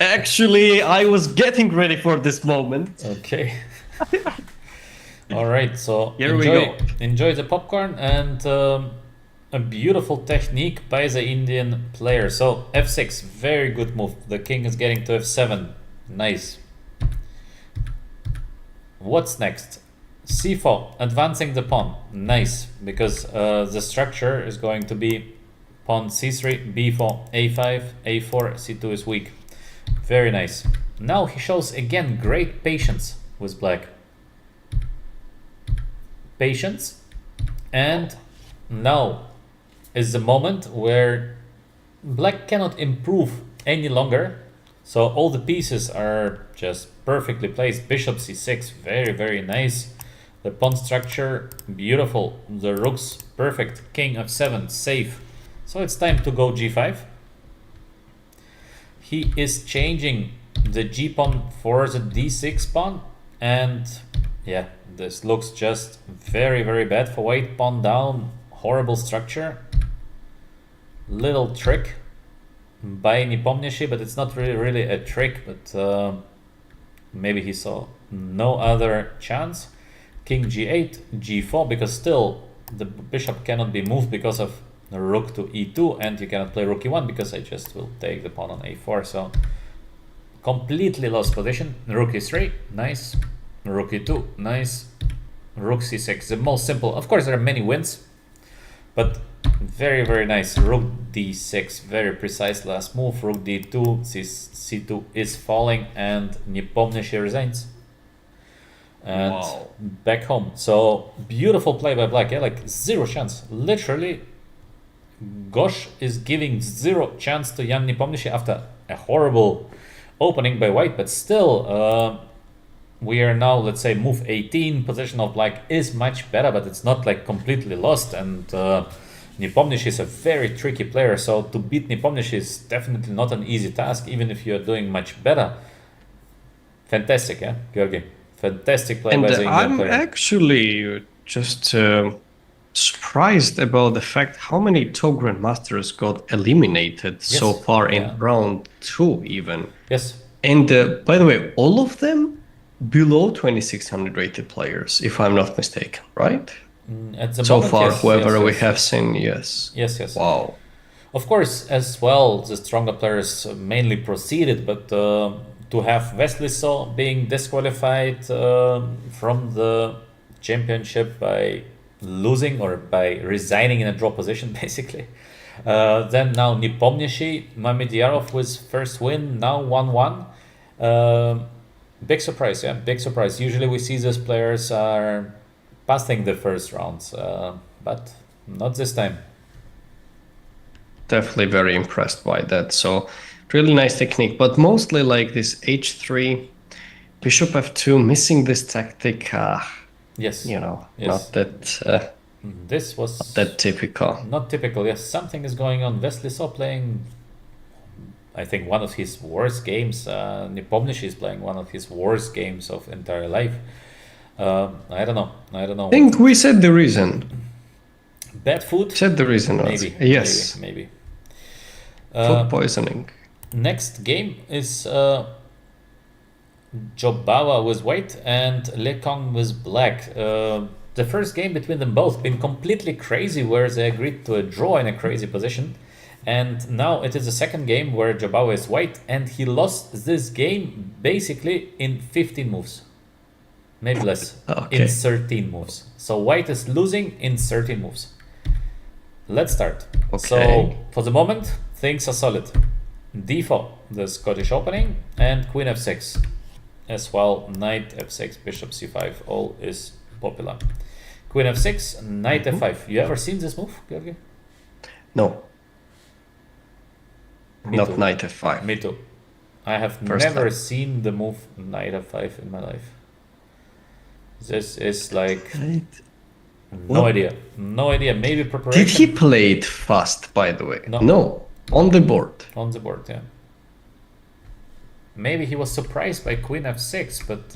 Actually, I was getting ready for this moment. Okay. All right. So Here we enjoy go. enjoy the popcorn and a beautiful technique by the Indian player. So f6, very good move. The king is getting to f7. Nice. What's next? c4, advancing the pawn. Nice, because the structure is going to be pawn c3, b4, a5, a4, c2 is weak. Very nice. Now he shows again great patience with black. Patience. And now is the moment where black cannot improve any longer. So all the pieces are just perfectly placed. Bishop c6, very, very nice. The pawn structure, beautiful. The rooks, perfect. King f7, safe. So it's time to go g5. He is changing the g pawn for the d6 pawn. And yeah, this looks just very, very bad for white. Pawn down, horrible structure. Little trick by Nepomniachtchi, but it's not really a trick, but maybe he saw no other chance. King g8, g4, because still the bishop cannot be moved because of the rook to e2, and you cannot play rook e1 because I just will take the pawn on a4. So completely lost position. Rook e3, nice. Rook e2, nice. Rook c6, the most simple. Of course, there are many wins, but very, very nice. Rook d6, very precise last move. Rook d2, c2 is falling, and Nepomniachtchi resigns. And Wow. back home. So beautiful play by black. Yeah, like zero chance. Literally Gosh is giving zero chance to Jan Nepomniachtchi after a horrible opening by white, but still, we are now, let's say, move 18. Position of black is much better, but it's not like completely lost. And Nepomniachtchi is a very tricky player, so to beat Nepomniachtchi is definitely not an easy task, even if you're doing much better. Fantastic, yeah, Georgi? Fantastic play And by the Indian I'm player. actually just surprised about the fact how many top grandmasters got eliminated so Yes, far in yeah. round 2 even. Yes, And by the way, all of them below 2600 rated players, if I'm not mistaken, right? at the So moment, far, yes, whoever yes, we yes, have yes. seen, yes. Yes. Wow. Of course, as well, the stronger players mainly proceeded, but to have Vesliso being disqualified from the championship by losing or by resigning in a draw position, basically. Then now Nepomniachtchi, Mamedyarov with first win, now 1-1. Big surprise, yeah, big surprise. Usually we see these players are passing the first rounds, but not this time. Definitely very impressed by that. So really nice technique, but mostly like this h3, bishop f2, missing this tactic, Yes. not Yes. that This was that typical. not typical. Yes, something is going on. Vesliso playing, I think, one of his worst games. Nepomniachtchi is playing one of his worst games of entire life. I don't know. I think we said the reason. Bad food? Said the reason. Maybe. Yes. Maybe. Food poisoning. Next game is Jobawa with white and Lekong with black. The first game between them both been completely crazy, where they agreed to a draw in a crazy position. And now it is the second game where Jobawa is white, and he lost this game basically in 15 moves. Maybe less. Okay. In 13 moves. So white is losing in 13 moves. Let's start. Okay. So for the moment, things are solid. D4, the Scottish opening, and Queen f6. As well, Knight f6, Bishop c5, all is popular. Queen f6, Knight f5. You ever seen this move, Georgi? No. Me Not too. knight f5. Me too. I have First never time. seen the move Knight f5 in my life. This is like Right. no What? idea. No idea. Maybe preparation. Did he play it fast, by the way? No. On the board. On the board, yeah. Maybe he was surprised by Queen f6, but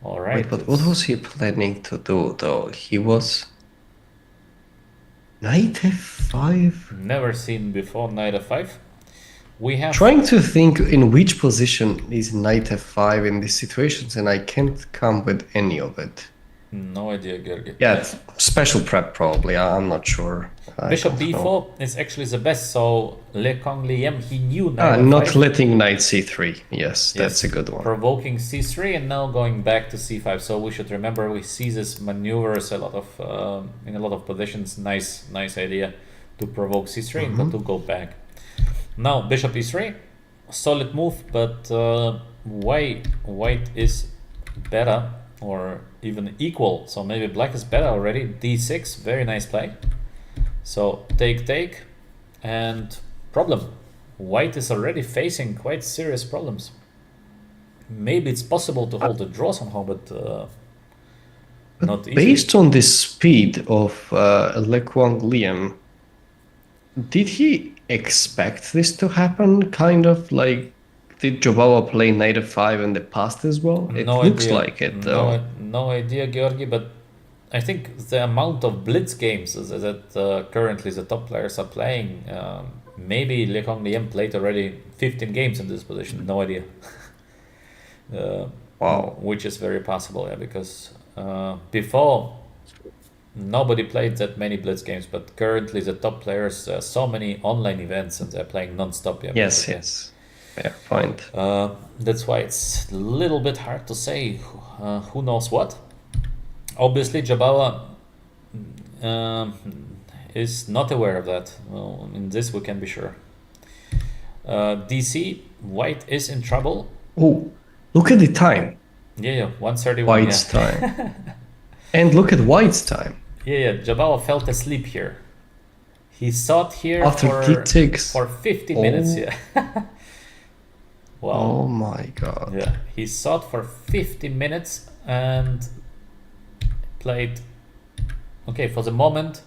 all right. Wait, but what was he planning to do, though? He was... Knight f5? Never seen before Knight f5. We have Trying to think in which position is knight f5 in these situations, and I can't come with any of it. no idea, Georgi. Yeah, it's special prep probably. I'm not sure. I Bishop don't know. b4 is actually the best. So Le Kong Liem, he knew Knight f5. Not letting knight c3. Yes, that's a good one. Provoking c3 and now going back to c5. So we should remember we see these maneuvers a lot of in a lot of positions. Nice idea to provoke c3 and then to go back. Now Bishop e3, solid move, but why white is better or even equal? So maybe black is better already. d6, very nice play. So take and problem. White is already facing quite serious problems. Maybe it's possible to hold a draw somehow, but not easy. Based on the speed of Le Quang Liam, did he expect this to happen? Kind of like, did Jobawa play knight f5 in the past as well? It No looks idea. like it, though. No idea, Georgi, but I think the amount of blitz games that currently the top players are playing, maybe Le Kong Liem played already 15 games in this position. No idea. Wow. Which is very possible, yeah, because before nobody played that many blitz games, but currently the top players, so many online events and they're playing non-stop. Yeah, Yes, basically. yes. Fair point. That's why it's a little bit hard to say who knows what. Obviously, Jobawa is not aware of that. Well, in this we can be sure. DC, white is in trouble. Oh, look at the time. Yeah, 131. White's time. And look at White's time. Yeah, Jobawa felt asleep here. He sat here After D6. for 50 minutes. Oh. Yeah. Wow. Oh my god. Yeah, he sat for 50 minutes and played. Okay, for the moment,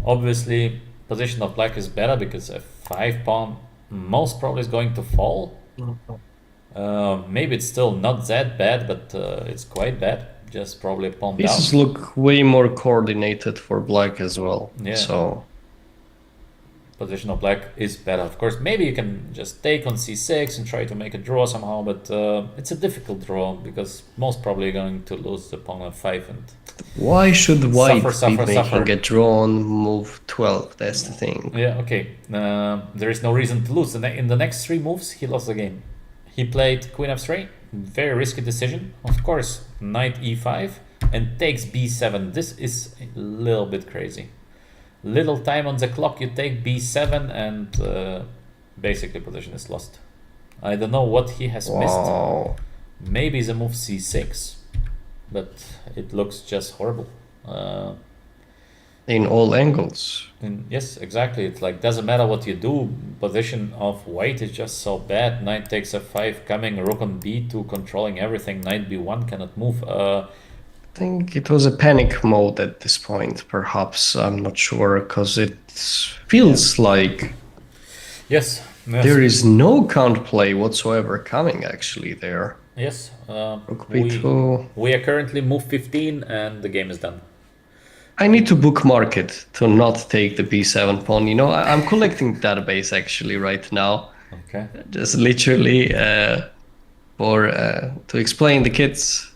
obviously, position of black is better because a 5 pawn most probably is going to fall. Maybe it's still not that bad, but it's quite bad. Just probably a pawn down. Pieces look way more coordinated for black as well. Yeah. So Position of black is better. Of course, maybe you can just take on c6 and try to make a draw somehow, but it's a difficult draw because most probably going to lose the pawn f5 and why should white Suffer, be suffer. making a draw on move 12? That's the thing. yeah, okay. There is no reason to lose. In the next 3 moves, he lost the game. He played queen f3, very risky decision. Of course, knight e5 and takes b7. This is a little bit crazy. Little time on the clock, you take b7 and basically position is lost. I don't know what he has missed. Wow. Maybe the move c6, but it looks just horrible. In all angles. Yes, exactly. It's like doesn't matter what you do. Position of white is just so bad. Knight takes f5, coming rook on b2, controlling everything. Knight b1 cannot move. I think it was a panic mode at this point, perhaps. I'm not sure, because it feels like Yes, there is no counterplay whatsoever coming actually there. yes. Rook We, b2. we are currently move 15 and the game is done. I need to bookmark it to not take the b7 pawn. You know, I'm collecting database actually right now. Okay. Just literally to explain the kids.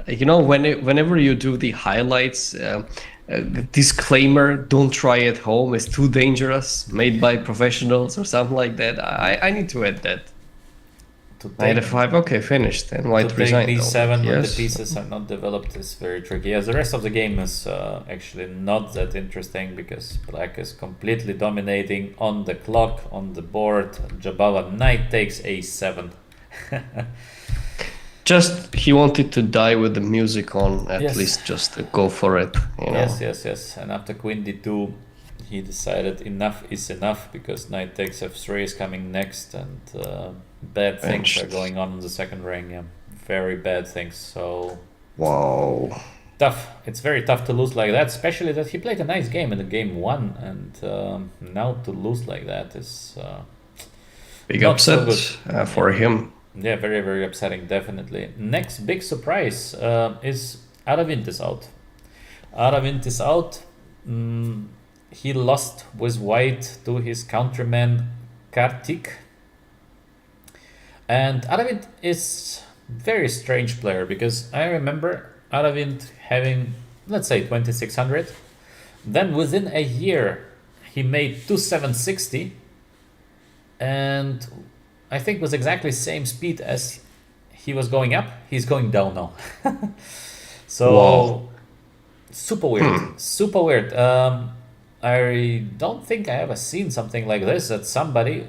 You know, whenever you do the highlights, disclaimer, don't try at home, it's too dangerous, made by professionals or something like that. I need to add that. To Knight take, f5, okay, finished. And to white take resigned. b7 when Yes. the pieces are not developed is very tricky. Yeah, the rest of the game is actually not that interesting because black is completely dominating on the clock, on the board. Jabala knight takes a7. Just he wanted to die with the music on, at Yes. least just to go for it. You know. Yes. And after queen d2, he decided enough is enough because knight takes f3 is coming next, and bad things are Benched. going on in the second ring. Yeah, very bad things. So Wow. tough. It's very tough to lose like that, especially that he played a nice game in the game 1, and now to lose like that is Big Not so upset for him. yeah, very very upsetting. Definitely. Next big surprise is Aravind is out. Aravind is out. He lost with white to his countryman Kartik. And Aravind is very strange player because I remember Aravind having, let's say, 2600. Then within a year, he made 2760. And I think with exactly same speed as he was going up, he's going down now. So Wow. super weird, super weird. I don't think I ever seen something like this, that somebody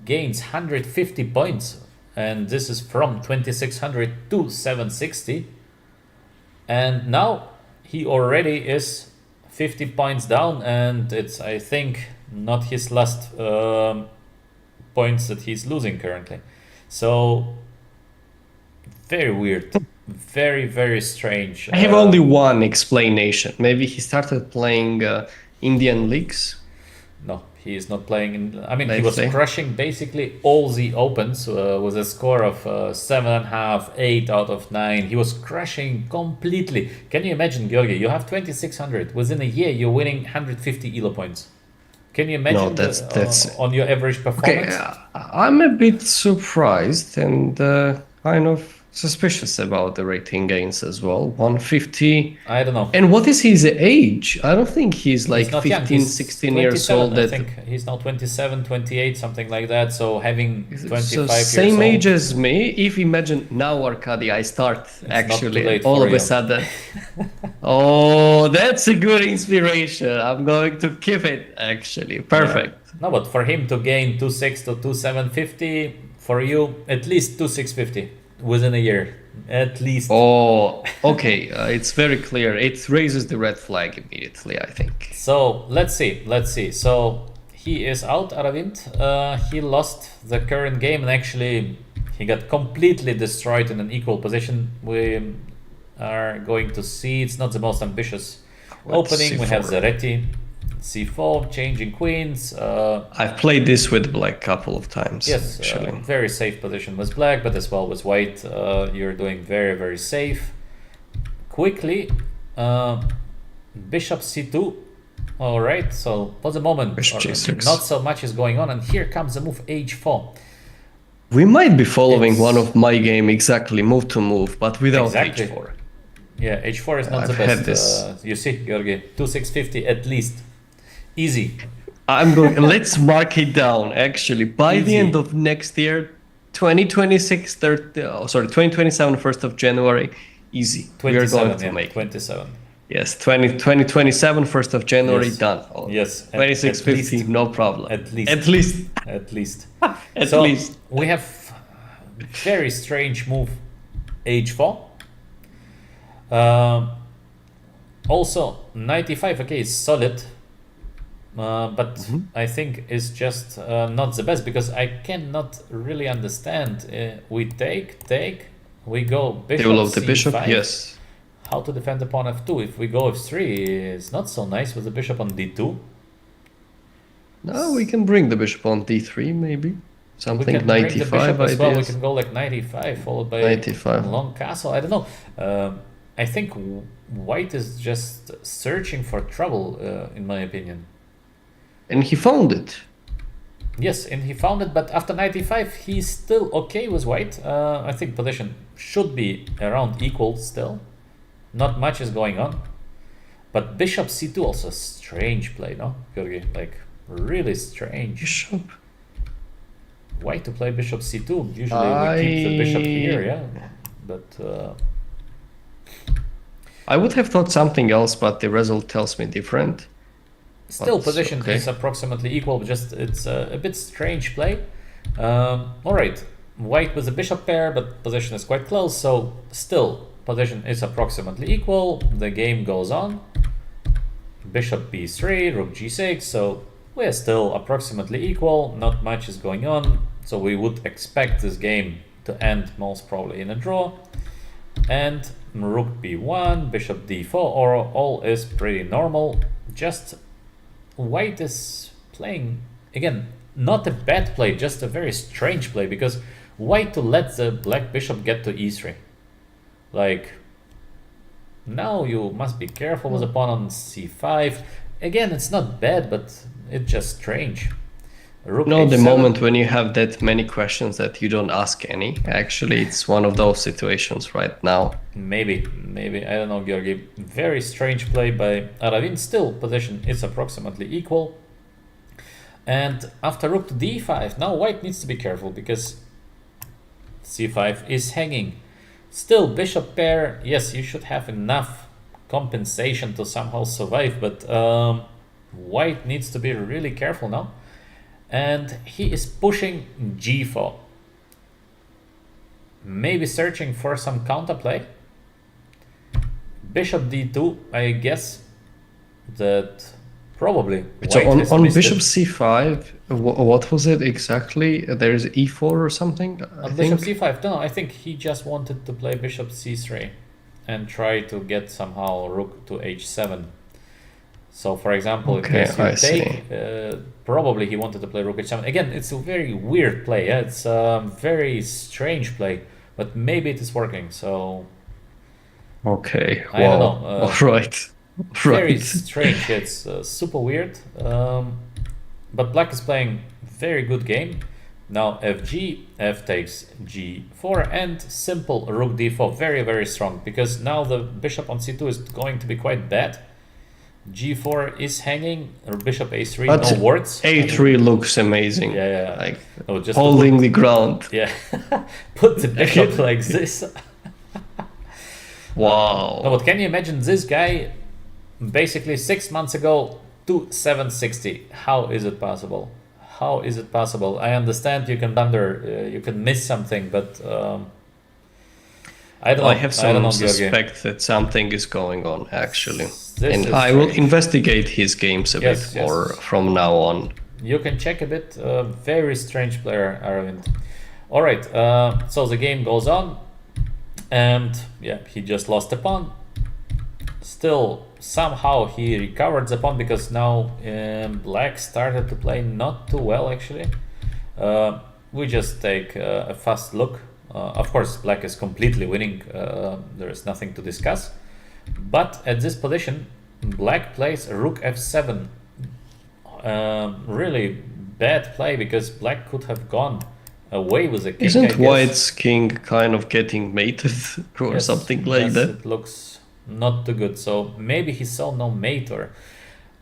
gains 150 points, and this is from 2600 to 760, and now he already is 50 points down, and it's, I think, not his last points that he's losing currently. So very weird, very very strange. I have only one explanation. Maybe he started playing Indian leagues. No, he is not playing in. I mean, he was Lately. crushing basically all the opens with a score of 7.5, 8 out of 9. He was crushing completely. Can you imagine, Georgi? You have 2600. Within a year, you're winning 150 elo points. Can you imagine No, that's on your average okay. performance? I'm a bit surprised and kind of suspicious about the rating gains as well. 150. I don't know. And what is his age? I don't think he's like He's not 15, young. He's 16 years 27, old. I That think he's now 27, 28, something like that. So having 25 so years same old, age as me. If imagine now, Arkady, I start not too actually late all for of you. a sudden. Oh, that's a good inspiration. I'm going to keep it actually. Perfect. No, but for him to gain 2.6 to 2.750, for you at least 2.650 within a year. at least. Oh, okay. It's very clear. It raises the red flag immediately, I think. So let's see. So he is out, Aravind. He lost the current game, and actually he got completely destroyed in an equal position. We are going to see it's not the most ambitious opening. We have C4. Zaretti, c4, changing queens. I've played this with black a couple of times. Yes, actually. very safe position with black, but as well with white, you're doing very, very safe. Quickly, bishop c2. All right, so for the moment, Bishop g6. not so much is going on, and here comes the move h4. We might be following It's- one of my game exactly, move to move, but without Exactly. h4. Yeah, h4 is not I've the had best. this. You see, Georgi, 2650 at least, easy. I'm going. Let's mark it down. Actually, by the Easy. end of next year, 2026, 2027, 1st of January, easy. We are 27, going to yeah, make it. 27. Yes, 2027, 1st of January, Yes. done. Oh, Yes, at 2650, least. no problem. At least. At least. At least. At So least. we have very strange move h4. Also 95, okay, is solid, but I think is just not the best, because I cannot really understand. We take, we go bishop Develop the c5. bishop, yes. How to defend the pawn f2? If we go f3, it's not so nice with the bishop on d2. No, we can bring the bishop on d3, maybe. We Something can bring the 95 bishop as well. We ideas. can go like 95 followed by 95. long castle. I don't know. I think white is just searching for trouble, in my opinion. And he found it. Yes, and he found it, but after 95, he's still okay with white. I think position should be around equal still. Not much is going on. But bishop c2 also strange play, no, Georgi? Like really strange. Bishop. Why to play bishop c2? Usually we keep the bishop here, yeah. But I would have thought something else, but the result tells me different. still, That's position okay. is approximately equal. Just it's a bit strange play. All right, white with the bishop pair, but position is quite close. So still, position is approximately equal. The game goes on. Bishop b3, rook g6. So we're still approximately equal. Not much is going on. So we would expect this game to end most probably in a draw. And rook b1, bishop d4, or all is pretty normal. Just white is playing, again, not a bad play, just a very strange play, because white to let the black bishop get to e3. Like, now you must be careful with the pawn on c5. Again, it's not bad, but it's just strange. Rook No, the h7. moment when you have that many questions that you don't ask any. Actually, it's one of those situations right now. Maybe, I don't know, Georgi. Very strange play by Aravind. Still, position is approximately equal. And after rook to d5, now white needs to be careful, because c5 is hanging. Still, bishop pair, yes, you should have enough compensation to somehow survive, but white needs to be really careful now. And he is pushing g4. Maybe searching for some counterplay. Bishop d2, I guess that probably So white has on missed bishop it. c5, what was it exactly? There is e4 or something, I On think. bishop c5, no, I think he just wanted to play bishop c3 and try to get somehow rook to h7. So, for example, Okay, in case you I take, probably he wanted to play rook h7. Again, it's a very weird play. Yeah? It's a very strange play, but maybe it is working. So, Okay, I don't wow. know, All right. very Right. strange. It's super weird. But black is playing very good game. Now fg, f takes g4, and simple rook d4. Very, very strong, because now the bishop on c2 is going to be quite bad. g4 is hanging, or bishop a3, But no words. a3 looks amazing. Yeah, yeah. Like No, just holding the ground. yeah, put the bishop like this. Wow. No, but can you imagine this guy basically 6 months ago to 760? How is it possible? How is it possible? I understand you can blunder, you can miss something, but I don't I know. have I don't some know, Georgi. suspect that something is going on actually. This And is I will strange. investigate his games a Yes, bit more yes. from now on. You can check a bit. Very strange player, Aravind. All right. So the game goes on, and yeah, he just lost a pawn. Still, somehow he recovered the pawn because now Black started to play not too well actually. We just take a fast look. Of course, Black is completely winning. There is nothing to discuss. But at this position, Black plays Rook f7. Really bad play because Black could have gone away with the king. I Isn't guess. White's king kind of getting mated or Yes, something like yes, that? It looks not too good. So maybe he saw no mate, or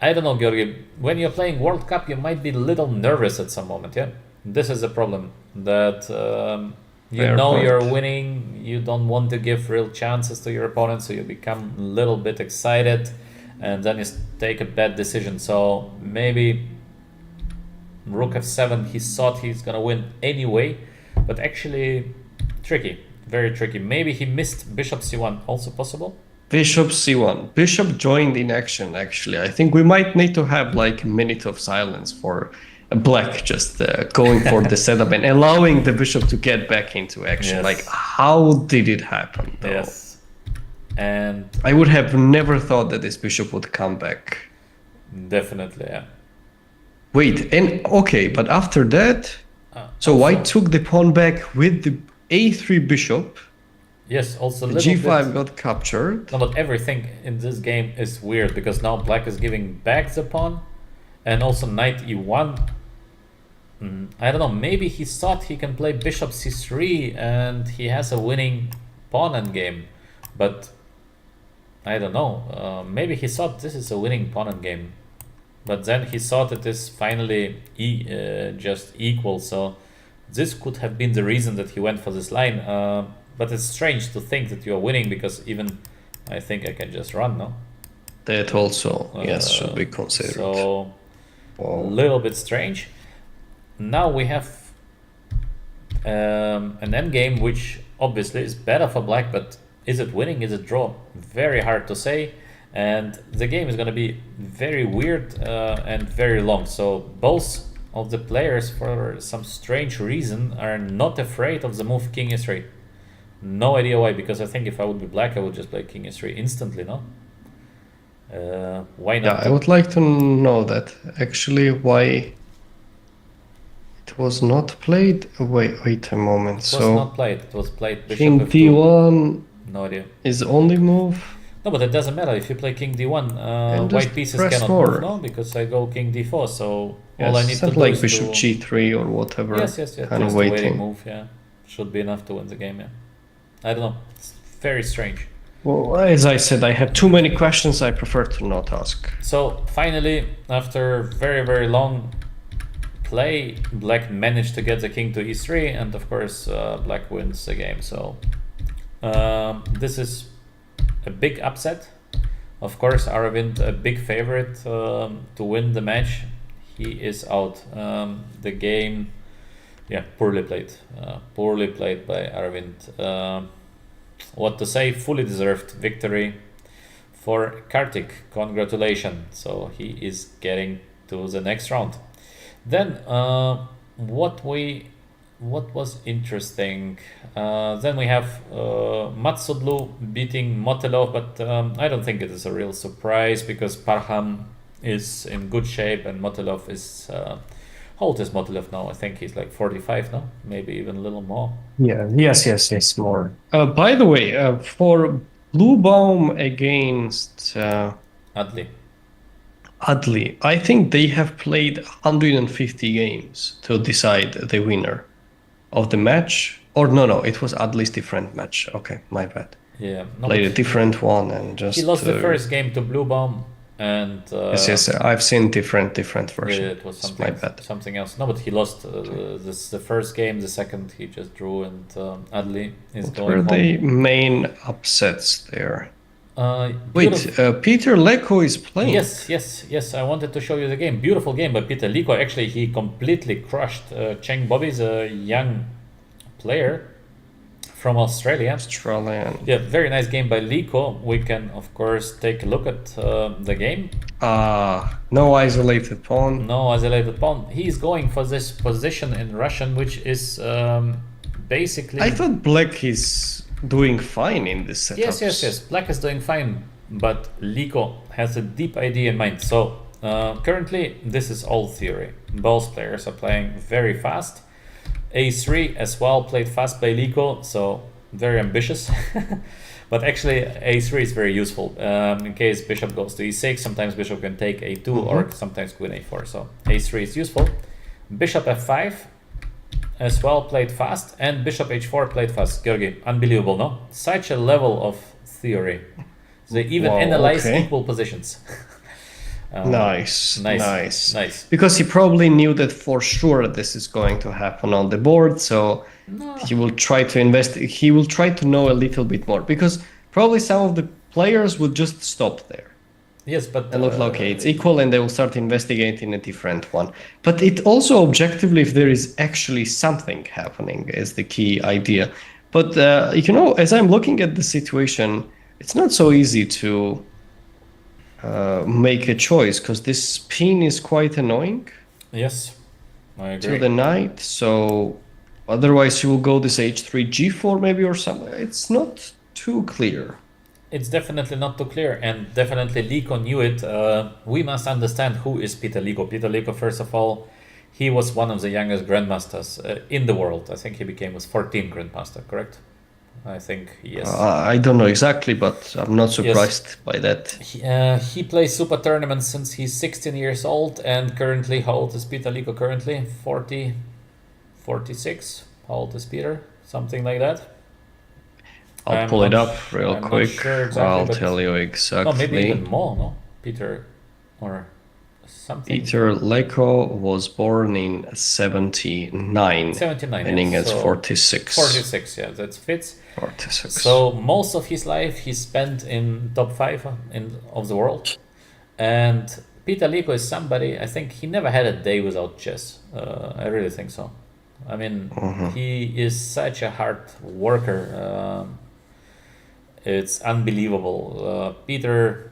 I don't know, Georgi. When you're playing World Cup, you might be a little nervous at some moment. Yeah, this is the problem that you Fair know point. you're winning. You don't want to give real chances to your opponent, so you become a little bit excited, and then you take a bad decision. So maybe Rook f7. He thought he's gonna win anyway, but actually tricky. Very tricky. Maybe he missed Bishop c1. Also possible. Bishop c1. Bishop joined in action, actually. I think we might need to have like a minute of silence for Black just going for the setup and allowing the bishop to get back into action. Yes. Like, how did it happen, though? Yes. And I would have never thought that this bishop would come back. definitely, yeah. Wait, and okay, but after that, so Also- White took the pawn back with the a3 bishop. Yes, also a The little g5 bit. got captured. No, but everything in this game is weird because now Black is giving back the pawn, and also knight e1. I don't know. Maybe he thought he can play bishop c3 and he has a winning pawn endgame, but I don't know. Maybe he thought this is a winning pawn endgame, but then he thought it is finally just equal. So this could have been the reason that he went for this line. But it's strange to think that you are winning because even I think I can just run, no? That also, yes, should be considered. So a Wow. little bit strange. Now we have an endgame which obviously is better for Black, but is it winning? Is it draw? Very hard to say. And the game is going to be very weird and very long. So both of the players, for some strange reason, are not afraid of the move King e3. No idea why, because I think if I would be Black, I would just play King e3 instantly, no? Why Yeah, not? I would like to know that actually why it was not played. Wait a moment. It was So not played. It was played bishop King f2. d1 No idea. is the only move. No, but it doesn't matter. If you play King d1, And white just pieces press cannot forward. move, no? Because I go King d4, so Yes, all I need to something do like is bishop to... g3 or whatever. Yes, kind just of a waiting waiting. move, yeah. Should be enough to win the game, yeah. I don't know. It's very strange. Well, as I said, I have too many questions. I prefer to not ask. So finally, after very, very long play, Black managed to get the king to e3, and of course Black wins the game. So this is a big upset. Of course, Aravind, a big favorite to win the match. He is out. The game, yeah, poorly played. Poorly played by Aravind. What to say, fully deserved victory for Kartik. Congratulations. So he is getting to the next round. Then what was interesting, then we have Matsudlu beating Motilov, but I don't think it is a real surprise because Parham is in good shape and Motilov is how old is Motilov now? I think he's like 45 now, maybe even a little more. Yeah, yes, more. By the way, for Blue Baum against Adli. Adli, I think they have played 150 games to decide the winner of the match. Or no, it was Adli's different match. Okay, my bad. Yeah, no, Played a but different one and just. he lost the first game to Blue Baum, and Yes, I've seen different yeah, versions. it was It's my bad. something else. No, but he lost the first game. The second he just drew, and Adli is What going were home. the main upsets there? Wait, Beautiful- Peter Leko is playing. Yes. I wanted to show you the game. Beautiful game by Peter Liko. Actually, he completely crushed Cheng Bobby, a young player from Australia. Australian. Yeah, very nice game by Liko. We can, of course, take a look at the game. No isolated pawn. No isolated pawn. He's going for this position in Russian, which is basically... I thought black is doing fine in this setup. Yes. Black is doing fine, but Liko has a deep idea in mind. So currently, this is all theory. Both players are playing very fast. A3 as well, played fast by Liko, so very ambitious. But actually, A3 is very useful in case bishop goes to E6. Sometimes bishop can take A2 or sometimes queen A4. So A3 is useful. Bishop F5 as well, played fast, and bishop H4 played fast. Georgi, unbelievable, no? Such a level of theory. They even analyze equal positions. Nice. Nice. Because he probably knew that for sure this is going to happen on the board, so he will try to invest. He will try to know a little bit more, because probably some of the players would just stop there. Yes, but and look, okay, it's equal, and they will start investigating a different one. But it also objectively, if there is actually something happening, is the key idea. But as I'm looking at the situation, it's not so easy to make a choice, because this pin is quite annoying. Yes, I agree. To the knight, so otherwise you will go this h3, g4 maybe, or something. It's not too clear. It's definitely not too clear, and definitely Liko knew it. We must understand who is Peter Liko. Peter Liko, first of all, he was one of the youngest grandmasters in the world. I think he became his 14th grandmaster, correct? I think, yes. I don't know exactly, but I'm not surprised by that. He plays super tournaments since he's 16 years old, and currently, how old is Peter Liko currently? 40, 46? How old is Peter? Something like that? I'll pull it up real quick. Sure exactly, I'll tell you exactly. No, maybe even more, no? Peter, or something. Peter Leko was born in 79. 79, meaning yes. it's So 46. 46, yeah, that fits. 46. So most of his life he spent in top 5 of the world. And Peter Liko is somebody, I think he never had a day without chess. I really think so. I mean, he is such a hard worker. It's unbelievable. Peter,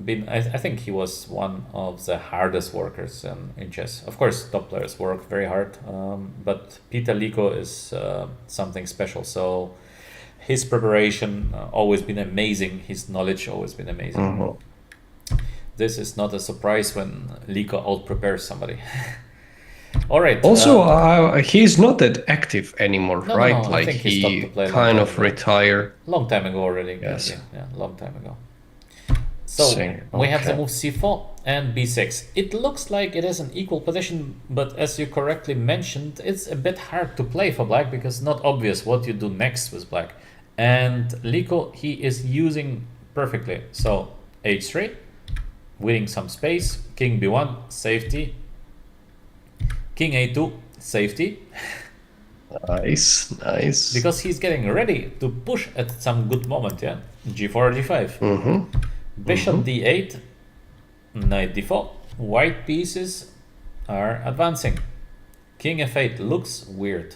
I think he was one of the hardest workers in chess. Of course, top players work very hard, but Peter Liko is something special. So his preparation always been amazing. His knowledge always been amazing. This is not a surprise when Liko out-prepares somebody. All right. Also, he's not that active anymore, right? No, like he kind of retired. Long time ago already. Yes. Yeah, long time ago. So we have the move c4 and b6. It looks like it is an equal position, but as you correctly mentioned, it's a bit hard to play for black because it's not obvious what you do next with black. And Liko, he is using perfectly. So h3, winning some space, king b1, safety. King a2, safety. Nice. Because he's getting ready to push at some good moment, yeah? g4, g5. Bishop d8, knight d4. White pieces are advancing. King f8 looks weird.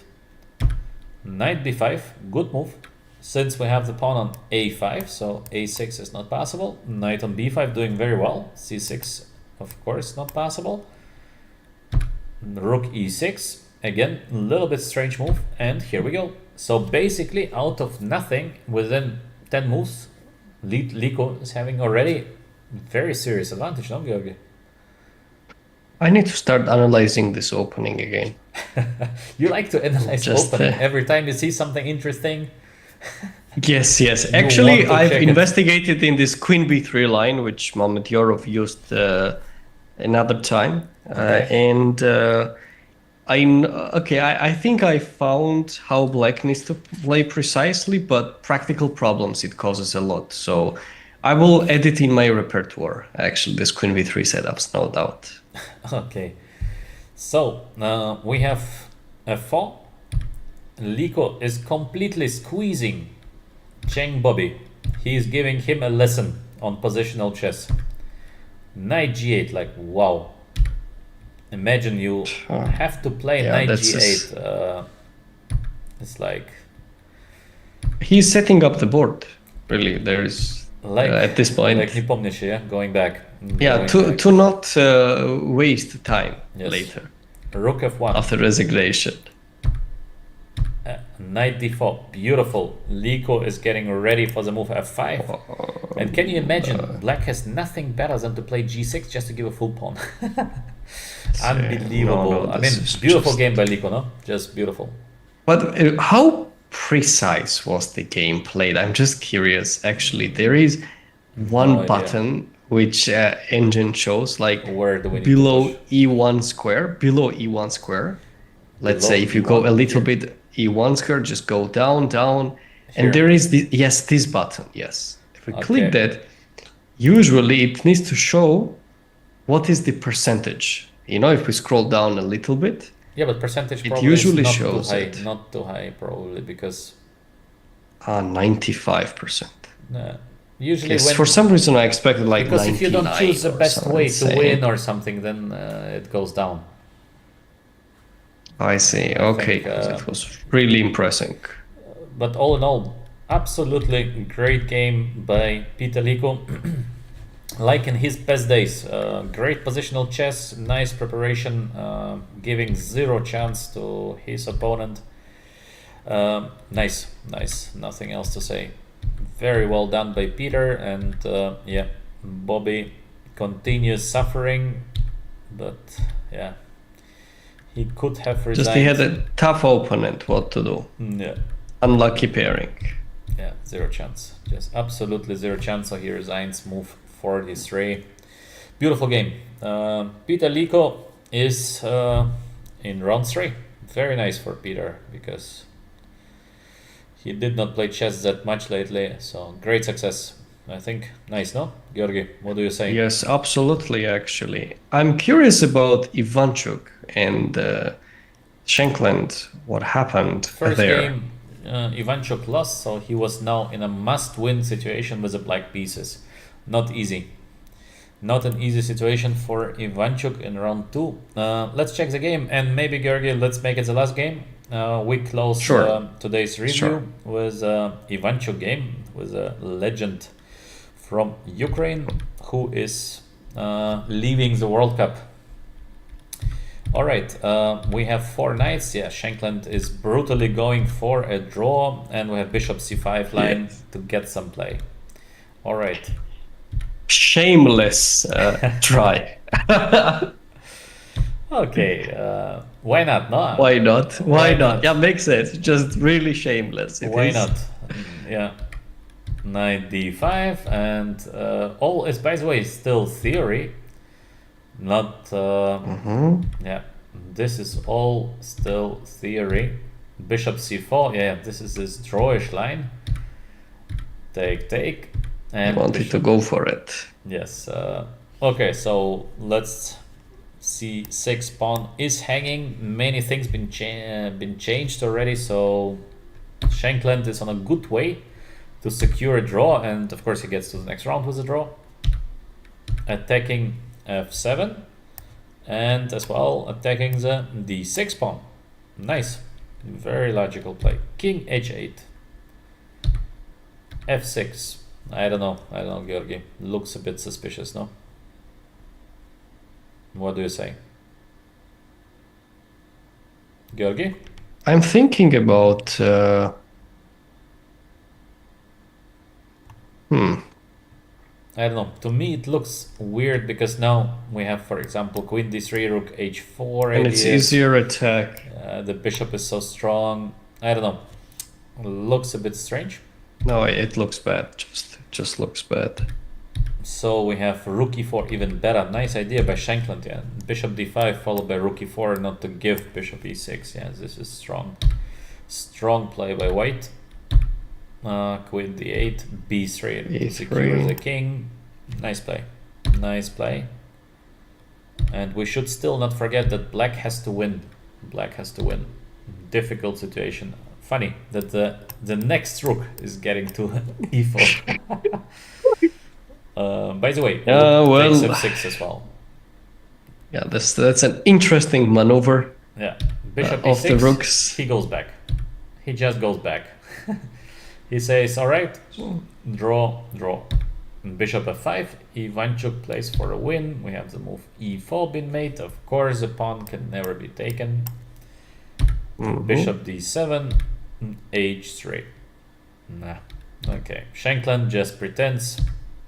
Knight d5, good move. Since we have the pawn on a5, so a6 is not possible. Knight on b5 doing very well. c6, of course, not possible. Rook e6, again, a little bit strange move, and here we go. So basically, out of nothing, within 10 moves, Liko is having already very serious advantage, no, Georgi? I need to start analyzing this opening again. You like to analyze opening every time you see something interesting? Yes. Actually, I've investigated in this queen b3 line, which Mamedyarov used another time. I think I found how black needs to play precisely, but practical problems it causes a lot. So I will add it in my repertoire, actually, this queen b3 setups, no doubt. Okay. So we have f4. Liko is completely squeezing Cheng Bobby. He is giving him a lesson on positional chess. Knight g8, like, wow. Imagine you have to play knight g8. It's like He's setting up the board. Really, there is at this point. Like nie pomnie się, yeah? Going back. Yeah, Going back. to not waste time Yes. later Rook F1. after resignation. Knight D4. Beautiful. Liko is getting ready for the move F5. And can you imagine, black has nothing better than to play G6 just to give a full pawn. Unbelievable. I mean, this is beautiful just- game by Liko, no? Just beautiful. But how precise was the game played? I'm just curious. Actually, there is one No idea. button which engine shows like Where do we need below to push? E1 square. Below E1 square. Let's Below say if you E1 go a little here. bit E1 square, just go down, down, Here. and there is this button. Yes, if we Okay. click that, usually it needs to show what is the percentage. You know, if we scroll down a little bit, Yeah, but percentage It probably usually is not shows too high. it. Not too high, probably, because 95%. usually Yes, when... for some reason I expected like Because if you don't 99 choose the or best way to something. win or something, then it goes down. I see. Okay, think, 'cause it was really impressive. But all in all, absolutely great game by Peter Liko. Like in his best days, great positional chess, nice preparation, giving zero chance to his opponent. Nice, nothing else to say. Very well done by Peter, and yeah, Bobby continues suffering, but yeah, he could have resigned. Just he had a tough opponent, what to do. Yeah. Unlucky pairing. Yeah, zero chance. Just absolutely zero chance. So he resigns, move 43. Beautiful game. Peter Liko is in round 3. Very nice for Peter, because he did not play chess that much lately. So great success, I think. Nice, no? Georgi, what do you say? Yes, absolutely, actually. I'm curious about Ivanchuk and Shankland. What happened First there? game, Ivanchuk lost, so he was now in a must-win situation with the black pieces. Not easy. Not an easy situation for Ivanchuk in round 2. Let's check the game, and maybe, Georgi, let's make it the last game. We close Sure. today's review Sure. with Ivanchuk game, with a legend from Ukraine who is leaving the World Cup. All right, we have 4 knights. Yeah, Shankland is brutally going for a draw, and we have bishop c5 line Yes. to get some play. All right. Shameless try. Okay, why not? No, Why not? Why Why not? not? Yeah, makes sense. Just really shameless. It why is. not? Yeah, knight d5, and all is, by the way, still theory. Not yeah. This is all still theory. Bishop c4. Yeah, this is this drawish line. Take, and Wanted to bishop. go for it. Yes. Okay, so let's see. 6 pawn is hanging. Many things been changed already. So Shankland is on a good way to secure a draw, and of course he gets to the next round with a draw. Attacking f7, and as well attacking the d6 pawn. Nice, very logical play. King h8, f6. I don't know, Georgi. Looks a bit suspicious, no? What do you say? Georgi? I'm thinking about. I don't know. To me, it looks weird because now we have, for example, queen d3, rook h4. And it's ideas. easier attack. The bishop is so strong. I don't know. Looks a bit strange. No, it looks bad. Just looks bad. So we have rook e4, even better. Nice idea by Shankland. Yeah, bishop d5 followed by rook e4, not to give bishop e6. Yeah, this is strong. Strong play by white. Queen d8, b3, E3. secure the king. Nice play, nice play. And we should still not forget that black has to win. Black has to win. Difficult situation. Funny that the next rook is getting to e4. By the way, well, takes f6 as well. Yeah, that's an interesting maneuver Yeah, bishop of e6. the rooks. He goes back. He just goes back. He says, all right, draw. Bishop f5, Ivanchuk plays for a win. We have the move e4 been made. Of course, the pawn can never be taken. Bishop d7, h3. Nah. Okay, Shankland just pretends.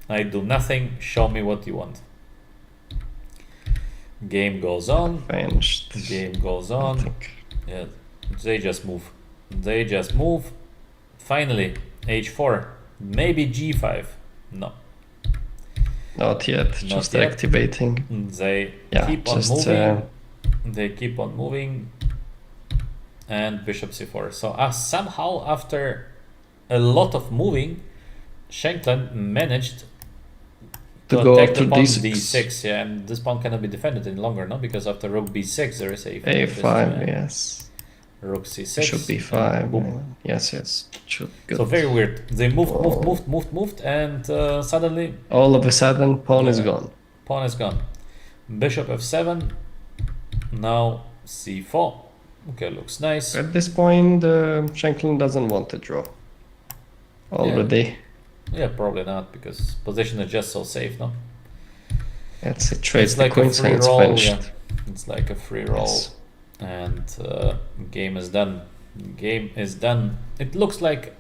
I do nothing. Show me what you want. Game goes on. Vanished. Game goes I on. think. Yeah, they just move. They just move. Finally, h4. Maybe g5. No. Not yet. Not Just yet. activating. They Yeah, keep on just moving. They keep on moving. And bishop c4. So somehow after a lot of moving, Shankland managed to to go attack up the to pawn d6. d6. Yeah, and this pawn cannot be defended any longer, no? Because after rook b6 there is a A5, yes. rook c6. Bishop and b5. boom. Yes. Should good. So very weird. They moved, Whoa. moved, and suddenly All of a sudden, pawn is Yeah. gone. pawn is gone. Bishop f7. Now c4. Okay, looks nice. At this point, Shankland doesn't want to draw. Already. Yeah, probably not, because position is just so safe, no? It's a trade It's the like a queens free and it's roll. finished. Yeah, it's like a free roll, Yes. and game is done. Game is done. It looks like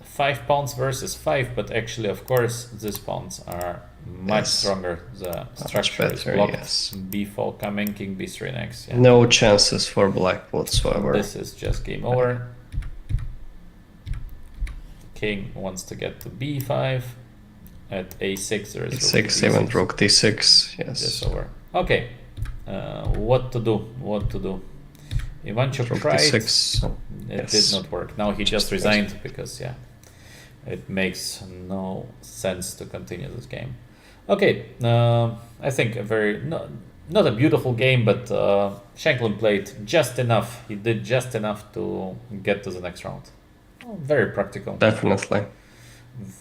5 pawns versus 5, but actually, of course, these pawns are much Yes. stronger. The Much structure is better, blocked. yes. b4 coming, king b3 next. Yeah. No chances for black whatsoever. This is just game over. King wants to get to b5. At a6 there is rook Six, d6. even rook d6. Just Yes. over. Okay. What to do? What to do? Ivanchuk Rook tried. d6. It Yes. did not work. Now he just Just resigned because yeah, it makes no sense to continue this game. Okay, I think a very not a beautiful game, but Shankland played just enough. He did just enough to get to the next round. Oh, very practical. Definitely.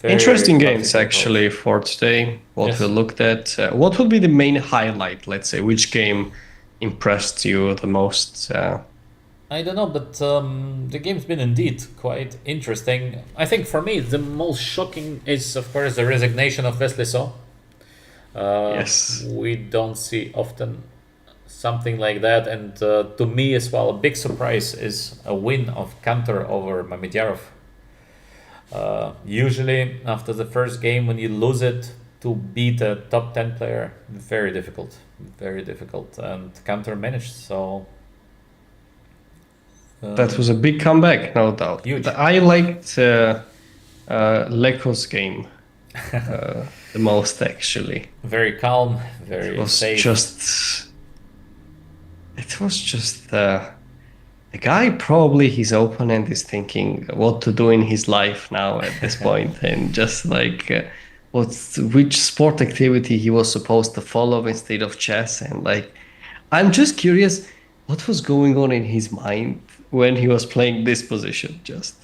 Very Interesting practical games approach. actually for today. What Yes. we looked at. What would be the main highlight? Let's say which game impressed you the most? I don't know, but the game's been indeed quite interesting. I think for me, the most shocking is, of course, the resignation of Wesley So. Yes. We don't see often something like that. And to me as well, a big surprise is a win of Kanter over Mamedyarov. Usually, after the first game, when you lose it, to beat a top 10 player, very difficult. Very difficult. And Kanter managed, so... That was a big comeback, no doubt. Huge. I liked Leko's game the most, actually. very calm, very It was safe. just. It was just. The guy, probably his opponent, is thinking what to do in his life now at this point, and just like which sport activity he was supposed to follow instead of chess. And like, I'm just curious what was going on in his mind when he was playing this position. Just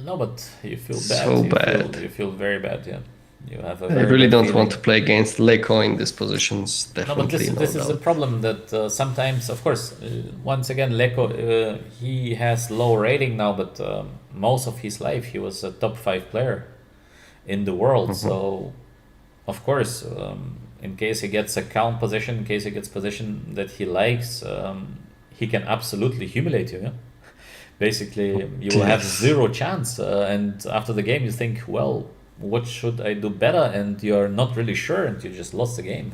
No, but you feel bad. So you bad. You feel very bad, yeah. You have a I very really bad don't feeling. want to play against Leko in these positions. No, Definitely, but this, no this is the doubt. problem that sometimes, of course, once again, Leko, he has low rating now, but most of his life he was a top 5 player in the world. So, of course, in case he gets a calm position, in case he gets position that he likes, he can absolutely humiliate you. Yeah? Basically, you will have Yes. zero chance, and after the game, you think, well, what should I do better? And you're not really sure, and you just lost the game.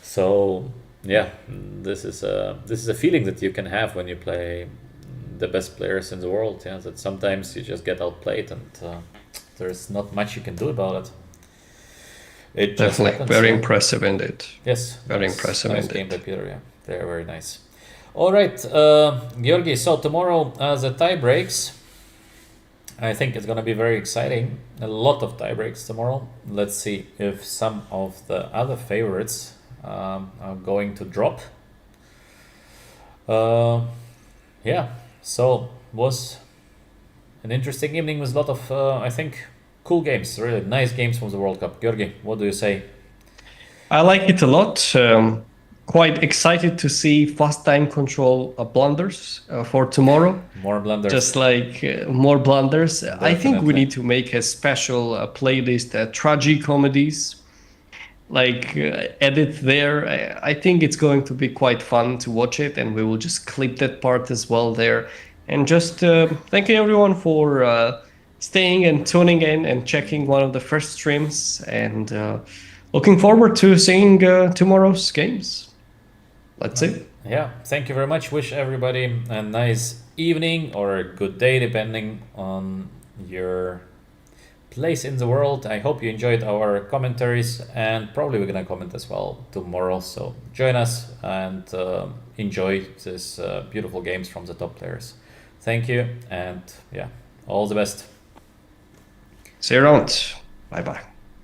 So yeah, this is a feeling that you can have when you play the best players in the world. Yeah, that sometimes you just get outplayed, and there's not much you can do about it. It just Definitely happens, very yeah. impressive indeed. Yes, Very nice, impressive Nice indeed. game by Peter. Yeah, very very nice. All right, Georgi. So tomorrow, the tie breaks. I think it's gonna be very exciting. A lot of tie breaks tomorrow. Let's see if some of the other favorites are going to drop. Yeah. So was an interesting evening with a lot of I think cool games. Really nice games from the World Cup. Georgi, what do you say? I like it a lot. quite excited to see fast time control blunders for tomorrow. More blunders. Just like more blunders. I think we Definitely. need to make a special playlist, tragicomedies, like edit there. I think it's going to be quite fun to watch it, and we will just clip that part as well there. And just thank you everyone for staying and tuning in and checking one of the first streams, and looking forward to seeing tomorrow's games. That's it. Yeah, thank you very much. Wish everybody a nice evening or a good day, depending on your place in the world. I hope you enjoyed our commentaries, and probably we're gonna comment as well tomorrow. So join us and enjoy this beautiful games from the top players. Thank you, and yeah, all the best. See you around. Bye bye.